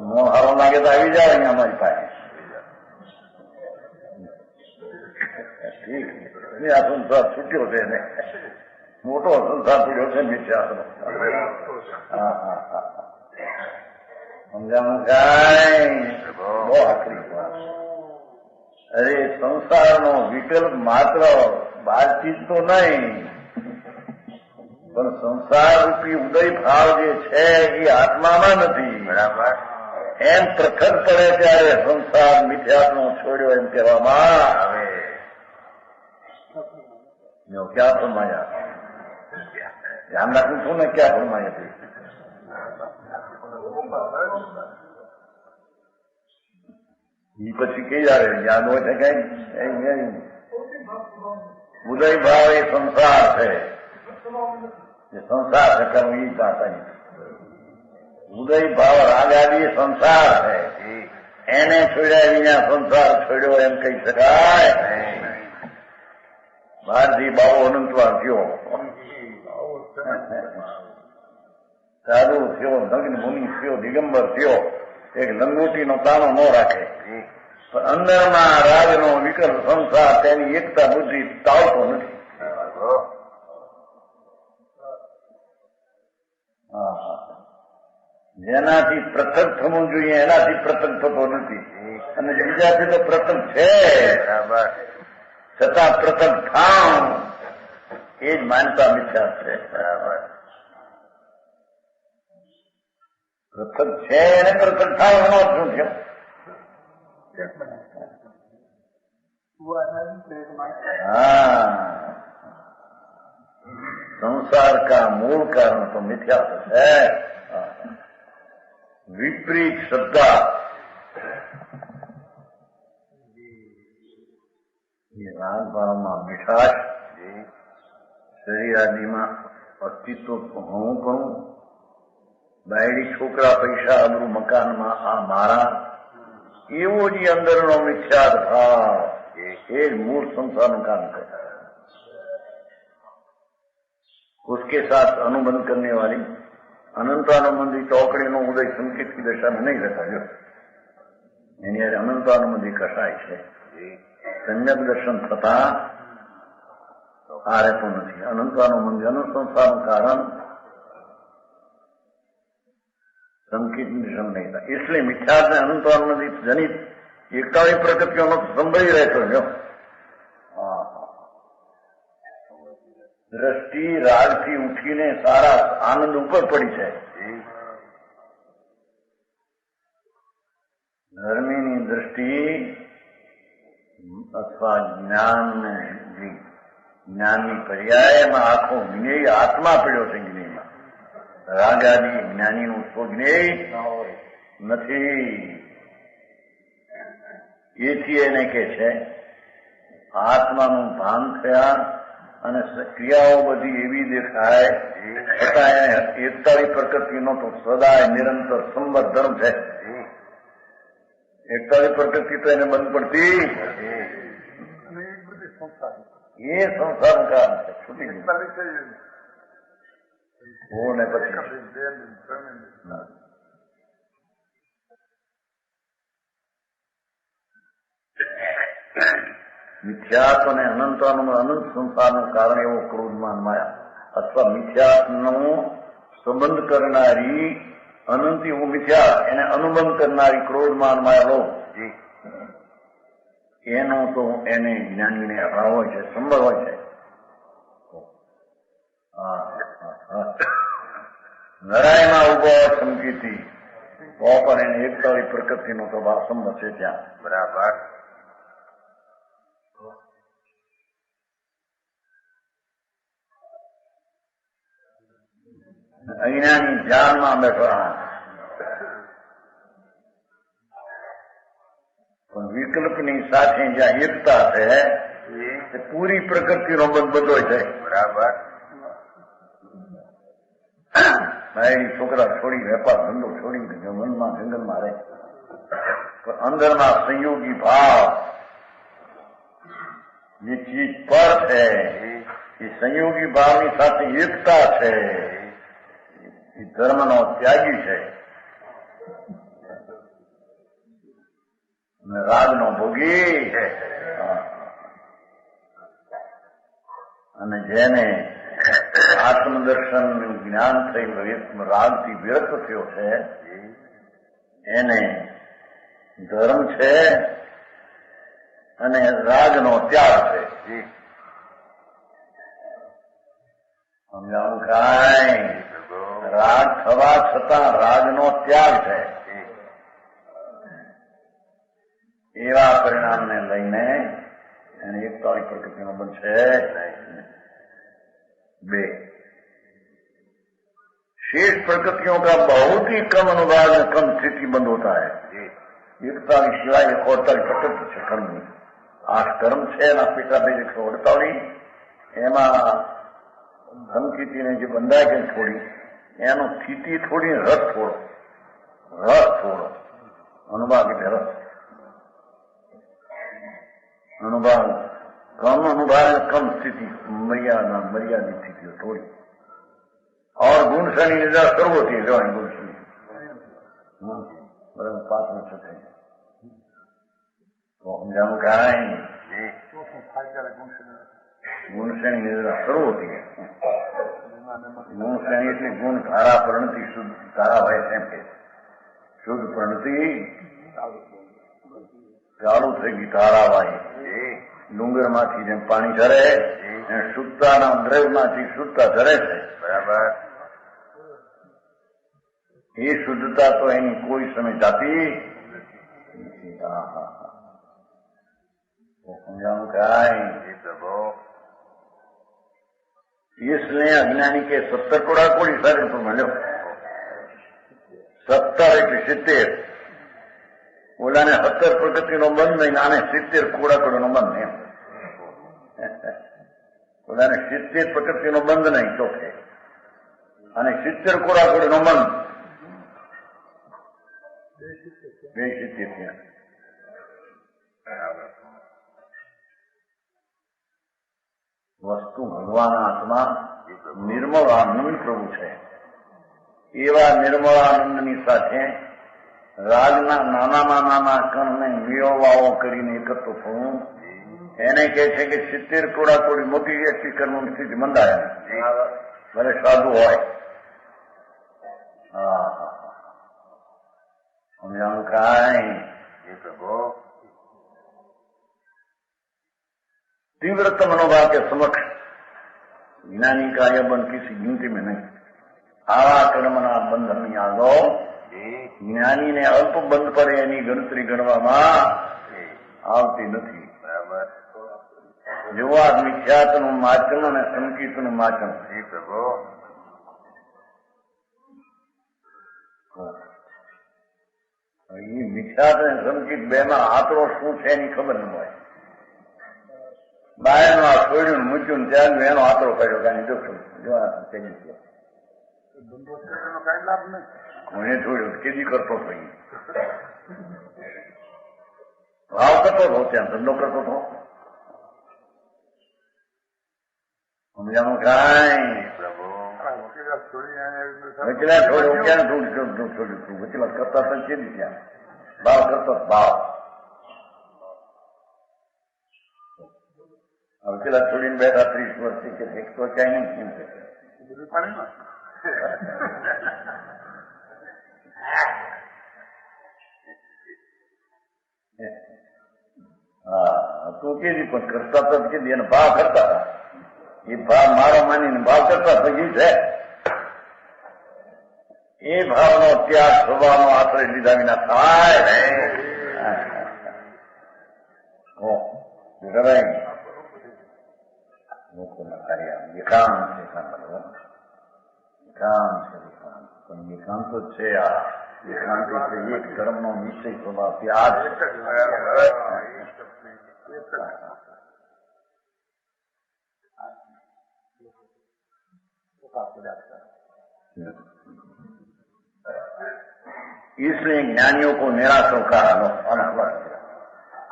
નો સારો લાગે તો આવી જાય અહીંયા અમારી પાસે ઠીક આ સંસાર છૂટ્યો છે ને મોટો સંસાર છૂટ્યો છે મિથ્યા હા હા હા સમજાણું કાંઈ બહુ આખરી અરે સંસારનો વિકલ્પ માત્ર બાતચીત તો નહીં પણ સંસાર રૂપી ઉદય ભાવ જે છે એ આત્મામાં નથી બરાબર એમ પ્રખર પડે ત્યારે સંસાર મિથ્યાત્મો છોડ્યો એમ કહેવામાં આવે ક્યાં ફરમાયા ધ્યાન રાખું છું ને ક્યાં ફરમાયા હતી એ પછી કઈ આવે યાદ હોય છે કઈ ઉદય ભાવ એ સંસાર છે સંસાર છે કરવું એ પાછા ઉદય ભાવ રાગાદી સંસાર છે એને છોડ્યા વિના સંસાર છોડ્યો એમ કહી શકાય બહારથી બાવો અનંતવાર થયો સાધુ થયો નગ્ન મુનિ થયો દિગંબર થયો એક લંગોટીનો તાનો ન રાખે અંદરના રાજનો વિકલ્પ સંસાર તેની એકતા બુદ્ધિ ટાળતો નથી જેનાથી પૃથક થવું જોઈએ એનાથી પૃથક થતો નથી અને બીજાથી તો પૃથક છે છતાં પૃથક થાવ એ જ માનતા મિથ્યા છે બરાબર પૃથક છે એને પૃથક થાવ એનો શું થયો हाँ संसार का मूल कारण तो मिथ्या है विपरीत श्रद्धा ये राग भाव में मिठास शरीर आदि में अस्तित्व हूँ कहूँ बायडी छोकरा पैसा अबरू मकान में आ मारा एवो जी अंदर मिथ्यात भाव ये मूल संसार काम करता है उसके साथ अनुबंध करने वाली अनंतानुबंधी चौकड़ी नो उदय संकेत की दशा में नहीं रहता जो यानी अनंतानुबंधी कषाय है सम्यक दर्शन थता आ रहते नहीं अनंतानुबंधी अनंत संसार कारण संकेत निशम नहीं था इसलिए मिथ्यात ने अनंतानुबंधी जनित एकतावी प्रकृतियों में संभवी रहते जो दृष्टि राग थी उठीने सारा आनंद ऊपर पड़ी है દ્રષ્ટિ અથવા જ્ઞાનની પર્યાયમાં આખો જ્ઞેય આત્મા પડ્યો છે. જ્ઞેયમાં રાગાદી જ્ઞાનીનું સ્વજ્ઞેય નથી. એથી એને કે છે આત્માનું ભાન થયા અને ક્રિયાઓ બધી એવી દેખાય છતાં એને એકતાળી પ્રકૃતિનો તો સદાય નિરંતર સંબર ધર્મ છે. એકતાળી પ્રકૃતિ તો એને બંધ પડતી એ સંસારનું કારણ છે. છૂટી ગયું ને પછી મિથ્યાત્વ અને અનંતનું અનંત સંસારનું કારણ એવો ક્રોધમાન માયા અથવા મિથ્યાત્વનો સંબંધ કરનારી અનંત એવું મિથ્યા એને અનુબંધ કરનારી ક્રોધમાન માયા લોભ એનો તો એને જ્ઞાનીને અભાવ હોય છે, સંબંધ હોય છે. નરાયમાં ઉભો સમજીથી તો પણ એને એકતાળી પ્રકૃતિનો તો ભાવ સંબંધ છે ત્યાં. બરાબર. અહીંયાની ધ્યાનમાં બેઠા પણ વિકલ્પની સાથે જ્યાં એકતા છે તે પૂરી પ્રકૃતિનો બંધ બધો છે. બરાબર. ભાઈ છોકરા છોડી વેપાર ધંધો છોડી મનમાં જંગલમાં રહે પણ અંદરમાં સંયોગી ભાવ જે ચીજ પર છે એ સંયોગી ભાવની સાથે એકતા છે. એ ધર્મનો ત્યાગી છે અને રાગનો ભોગી છે. અને જેને આત્મદર્શનનું જ્ઞાન થયું રાગથી વિરક્ત થયો છે એને ધર્મ છે અને રાગનો ત્યાગ છે. સમજાવું કાંઈ? રાગ થવા છતાં રાગનો ત્યાગ છે. એવા પરિણામને લઈને એને એકતાળી પ્રકૃતિનો બનશે. बे शेष प्रकृतियों का बहुत ही कम अनुवाद में कम स्थिति बंद होता है. एकता की सिवाय 48 प्रकृति છે કર્મની 8 કર્મ છે એના પેટા બે 148 એમાં ધમકીતીને જે બંધાય કે થોડી એનો સ્થિતિ થોડી રસ થોડો અનુભાવ એટલે રસ અનુભાવ कम अनुभाव कम स्थिति मर्यादित स्थिति थोड़ी और गुण श्रेणी निजा सर्व होती है. जो गुण श्रेणी 5 में छठे तो हम जान कहा गुण श्रेणी निजा सर्व होती है. गुण श्रेणी એટલે ગુણ ધારા પરિણતિ શુદ્ધ ધારા હોય એમ કે શુદ્ધ પરિણતિ ચાલુ થઈ ગઈ ધારાવાહી ડુંગરમાંથી જેમ પાણી ઝરે શુદ્ધતાના દ્રવ્યમાંથી શુદ્ધતા ઝરે છે. બરાબર. એ શુદ્ધતા તો એની કોઈ સમય જાતી समझाऊं क्या इसलिए अज्ञानी के 70 कोड़ा कोड़ी सर तो મળ્યો 70 એટલે 70 ઓલાને 70 પ્રગતિનો બંધ નહીં આને 70 કોડા કોડીનો બંધ એમ ઓલાને 70 પ્રગતિનો બંધ નહીં ચોખે અને 70 કોડા કોડીનો બંધ બે 70 ત્યાં વસ્તુ ભગવાન આત્મા નિર્મળ આનંદ પ્રભુ છે. એવા નિર્મળ આનંદની સાથે રાજના નાનામાં નાના કણને મેળવાઓ કરીને એકત્ર થવું એને કહે છે કે 70 કોડા કોડી મોટી વ્યક્તિ કર્મની સ્થિતિ મંદાય ભલે સાધુ હોય. સમજાણું કાંઈ तीव्रतम मनोभाव के समक्ष ज्ञानी का यह बंध किसी गिनती में नहीं. आवा कर्मना बंधन में आ गो જ્ઞાનીને અલ્પ બંધ પડે એની ગણતરી ગણવામાં આવતી નથી. બરાબર. જોવા મિથ્યાતનું માચન અને સંકિતનું માચન. પ્રભુ. એ મિથ્યાત અને સંકિત બે માં આતરો શું છે એની ખબર ન હોય. બાયનું આ છોડ્યું મૂક્યું ત્યાં એનો આતરો કર્યો કાંઈ જોશું જોવા તેની કઈ લાભ નહીં. કોને છોડ્યું કેદી કરતો હતો ભાવ કરતો હતો ત્યાં ધંધો કરતો હતો સમજાણું કાંઈ વકીલાત છોડ્યું ક્યાં છોડ્યું તું વકીલાત કરતા તો કેદી ત્યાં ભાવ કરતો ભાવ વકીલાત છોડીને બેઠા 30 વર્ષથી કે એક તો ક્યાંય નહીં પાણીમાં હા તું કેદી પણ કરતા તો કેદી એને ભાવ કરતા હતા એ ભાવ મારો માનીને ભાવ કરતા પછી છે એ ભાવનો ત્યાગ સ્વભાવનો આશ્રય લીધા વિના થાય લોકોના કાર્ય એકાંત છે પણ એકાંત તો છે આ એકાંત એટલે એક ધર્મનો નિશ્ચય સ્વભાવ ત્યાગ इसलिए ज्ञानियों को निराशों का अनुभव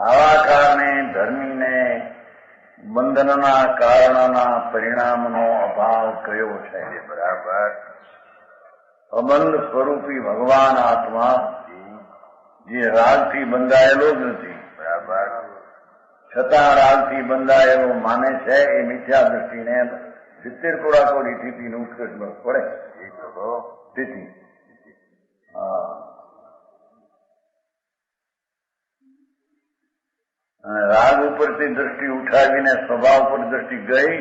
આવા કારણે ધર્મીને બંધનના કારણના પરિણામનો અભાવ કયો છે. બરાબર. અબંધ સ્વરૂપી ભગવાન આત્મા જે રાગથી બંધાયેલો જ નથી. બરાબર. છતાં રાગથી બંધાયેલો માને છે એ મિથ્યા દ્રષ્ટિને 70 કોડાકોડી સ્થિતિનું ઉત્કર્ષ પડે. સ્થિતિ રાગ ઉપરથી દ્રષ્ટિ ઉઠાવીને સ્વભાવ પર દ્રષ્ટિ ગઈ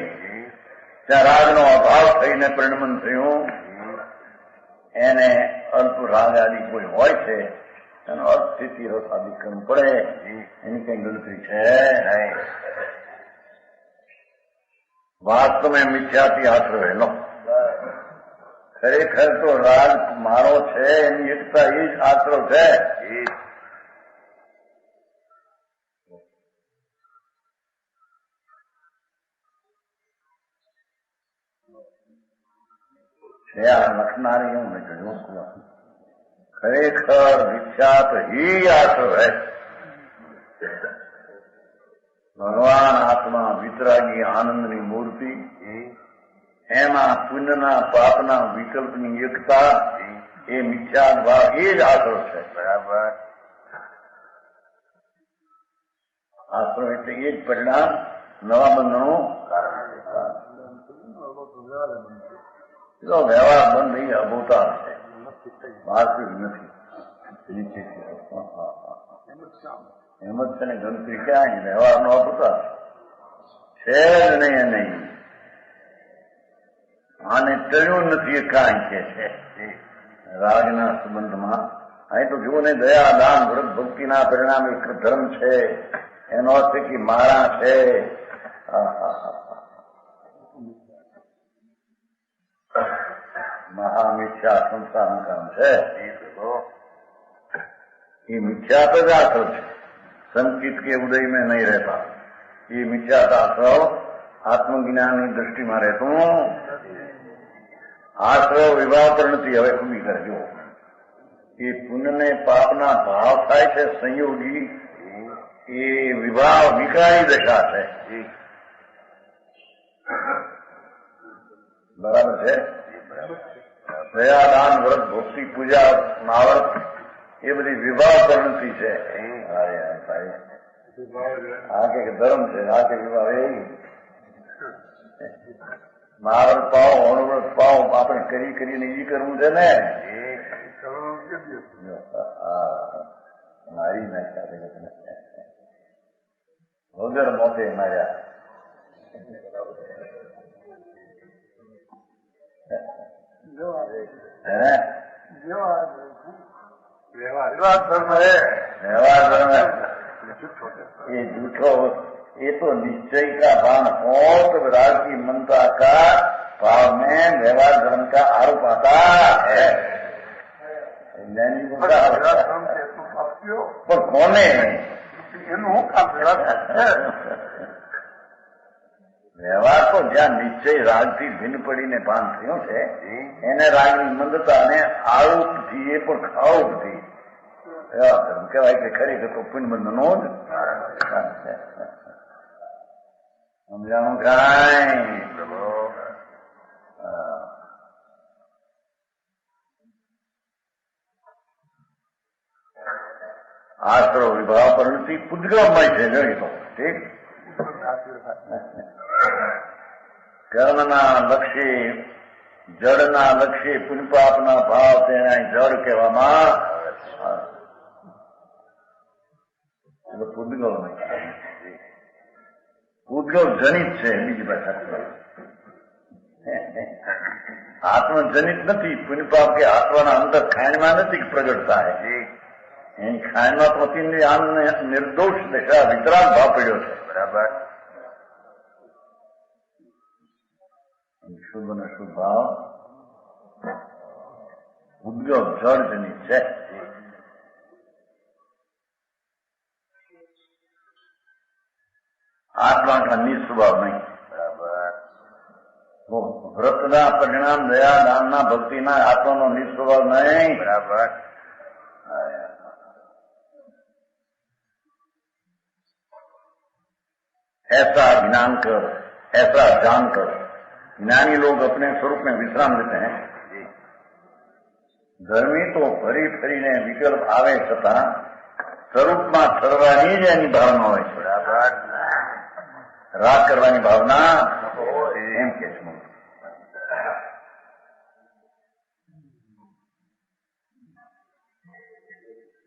ત્યાં રાગનો અભાવ થઈને પરિણમન થયું. એને અલ્પ રાગ આદિ કોઈ હોય છે એનો અર્થ સ્થિતિ રસ આદિ કરવું પડે એની કઈ ગણતરી છે નહીં. વાસ્તવમાં મિથ્યાથી હાથ રહેલો ખરેખર તો રાગ મારો છે એની એકતા એ જ આશરો છે. આ લખનારી હું ને કહ્યું ખરેખર વિખ્યાત ही આશરો है. ભગવાન આત્મા વિતરાગી આનંદની મૂર્તિ એમાં પુણ્યના પાપના વિકલ્પની એકતા એ મિથ્યા ભાવ એ જ આશરો છે. બરાબર. આશરો એટલે એ જ પરિણામ નવા બંધનો વ્યવહાર બંધ નહીં અભૂતાર છે વાસ્તવિક નથી. એમ જ છે ને ગણતરી ક્યાં વ્યવહારનો અભૂતાર છે જ નહીં. નહીં આને ટળ્યું નથી એ કાંઈ કે છે રાગના સંબંધમાં. અહીં તો જુઓ ને દયા દાન વ્રત ભક્તિના પરિણામ એક ધર્મ છે એનો અર્થ કે મારા છે. મહામિથ્યા સંસારનું કામ છે એ મિથ્યાત જ આશ્રવ છે. સંકિત કે ઉદય में नहीं रहता. ये मिथ्यात आश्रव આત્મજ્ઞાનની દ્રષ્ટિમાં રહેતું આશ્રવ વિભાવ પર નથી. હવે ખુલ્લી કરજો એ પુણ્યને પાપના ભાવ થાય છે સંયોગી એ વિભાવ વિકારી દશા છે. બરાબર છે. દયા દાન વ્રત ભક્તિ પૂજા માવર્ત એ બધી વિભાવ પરિણતિ છે. આ કે ધર્મ છે આ કે વિભાવ એ મહાવ્રત પાવો અણુવ્રત પાવો આપણે કરીને ઈ કરવું છે ને મારી નાખ્યા વગર મોતે માર્યા. વ્યવહાર ધર્મ व्यवहार धर्म ये झूठो, ये तो निश्चय का भान हो तो राग की मनता का भाव में व्यवहार धर्म का आरोप आता है। पर कोने વ્યવહાર તો જ્યાં નિશ્ચય રાગથી ભિન્ન પડીને ભાન થયું છે એને રાગની મંદતાને આરોપથી એ પણ ખાઓપથી કહેવાય કે ખરેખર તો પુણ્યબંધનો જ સમજાણું કાંઈ આશ્રવ વિભાવ પરિણતિ પુદ્ગલમય છે જોઈ તો ઠીક કર્મના લક્ષ્ય જડના લક્ષ્ય પુણ્યપાપના ભાવ તેને જડ કહેવામાં એટલે પુદ્ગલમય પુદ્ગલ જનિત છે બીજી ભાષા આત્મજનિત નથી પુણ્યપાપ કે આત્માના અંદર ખાંડમાં નથી પ્રગટ થાય એની ખાંડમાં પ્રતિની આનને નિર્દોષ દશા વિતરાગ ભાવ પડ્યો છે બરાબર શુદ્ધ અને શુદ્ધ ભાવ ઉદ્ગલ જળજનિત છે આત્મા का નિસ્વભાવ નહીં બરાબર વ્રતના પરિણામ દયા દાનના ભક્તિના આત્માનો નિસ્વભાવ નહીં બરાબર ऐसा ज्ञान कर ऐसा जानकर ज्ञानी लोग अपने स्वरूप में विश्राम लेते हैं धर्मी तो फरी फरीने विकल्प आवे छता स्वरूपમાં ઠરવાની જ એની ભાવના હોય છે બરાબર રાગ કરવાની ભાવના એમ કે છે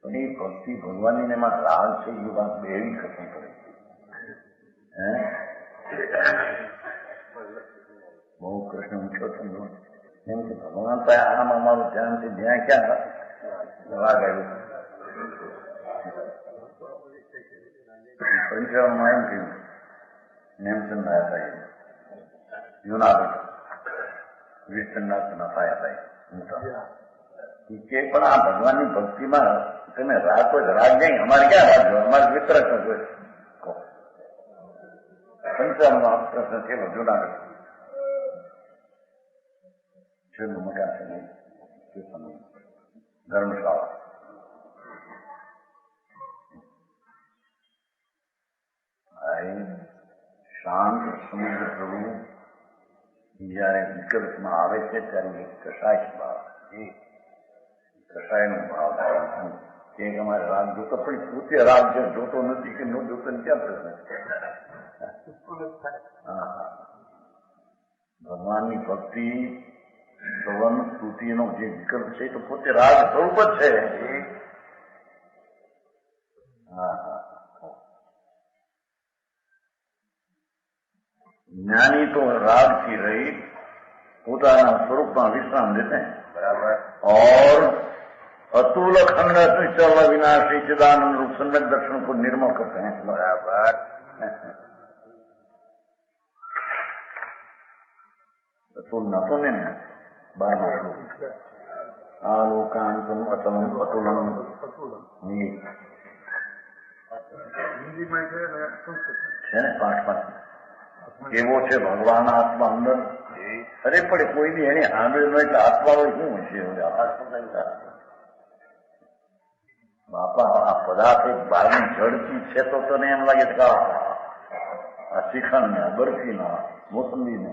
પણ એ ભક્તિ ભગવાનની એમાં રાગ છે એ વાત બેવી ખસી પડે બહુ કૃષ્ણ ઊંચો થયો એમ કે ભગવાન પાસે આમ અમારું ધ્યાન છે જ્યાં ક્યાં રાગ આવ્યું પરિચયમાં એમ થયું નેમચંદ હતા જુનાગઢ વિષ્ણુનાથના થયા હતા કે પણ આ ભગવાનની ભક્તિમાં તમે રાગ કોઈ રાગ નહીં અમારે ક્યાં રાગ જો અમારે વિતરક ન જોઈ પંચાવનનો પ્રશ્ન થયેલો જુનાગઢ છેલ્લું મકાન છે નહીં તે સમય ધર્મશાળા શાંત સમુદ્ર પ્રભુ જયારે વિકલ્પમાં આવે છે ત્યારે કસાય ભાવ કસાયનો ભાવ થાય કે અમારે રાગ જોતો પણ પોતે રાગ જો જોતો નથી કે ન જોતો ક્યાં પ્રશ્ન ભગવાનની ભક્તિ શ્રવણ સ્તુતિનો જે વિકલ્પ છે તો પોતે રાગ સ્વરૂપ જ છે જ્ઞાની તો રાગથી રહી પોતાના સ્વરૂપમાં વિશ્રામ લેते हैं बराबर और अतुल अखंड चल विनाशी चिदानंद रूप सम्यक दर्शन को निर्मल करते हैं बराबर अतुल न तो ने 12 श्लोक आलोकांतम अतलम अतुलम છે ને 5 કેવો છે ભગવાન આત્મા અંદર અરે પણ કોઈ બી એની સાંભળે ન એટલે આત્મા હોય શું છે બાપા આ પદાર્થ એક બહારની જડતી છે તો તને એમ લાગે કે આ શ્રીખંડ ને બરફી ના મોસંબી ને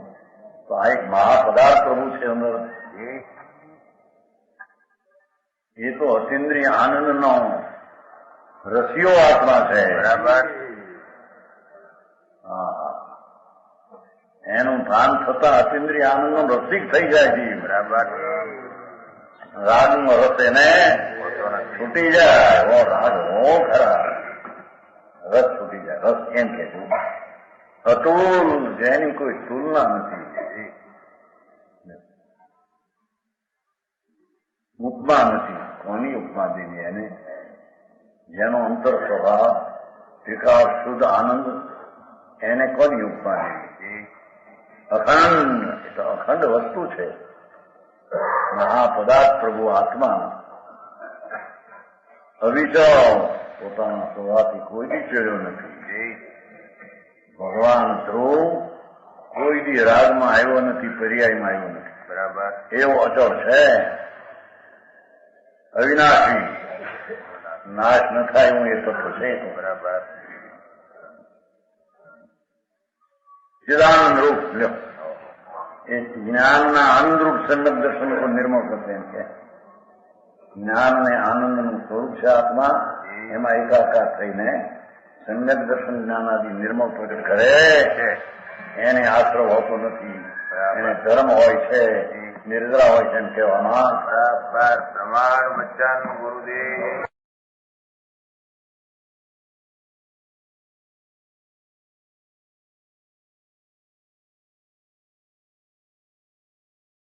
તો આ એક મહાપદાર્થ પ્રભુ છે અંદર એ તો અતિન્દ્રિય આનંદ નો રસિયો આત્મા છે બરાબર એનું ભાન થતા અતિન્દ્રિય આનંદ નો રસિક થઈ જાય છે બરાબર રાગનો રસ એને છૂટી જાય રાગ હો ખરા રસ છૂટી જાય રસ એમ કે છે અતુલ જેની કોઈ તુલના નથી ઉપમા નથી. કોની ઉપમા દેવી એને? જેનો અંતર સ્વભાવ વિકાસ શુદ્ધ આનંદ, એને કોની ઉપમા દેવી? અખંડ, એ તો અખંડ વસ્તુ છે. મહાપદાર્થ પ્રભુ આત્મા અવિચળ, પોતાના સ્વભાવથી કોઈથી ચડ્યો નથી. ભગવાન ધ્રુવ કોઈ દી રાગમાં આવ્યો નથી, પર્યાયમાં આવ્યો નથી. બરાબર. એવો અચળ છે, અવિનાશી, નાશ ન થાય એવું એ તત્વ છે. બરાબર. ચિદાનંદ રૂપ લ્યો, એ જ્ઞાનના આનંદરૂપ સમ્યક દર્શન પર નિર્મળ થશે એમ કે. જ્ઞાન ને આનંદનું સ્વરૂપ છે આત્મા, એમાં એકાકાર થઈને સમ્યક દર્શન જ્ઞાન આદિ નિર્મળ પ્રગટ કરે. એને આશ્રવ હોતો નથી, એને ધર્મ હોય છે, નિર્જરા હોય છે એમ કહેવામાં. બરાબર. પ્રમાણ વચન ગુરુદેવ.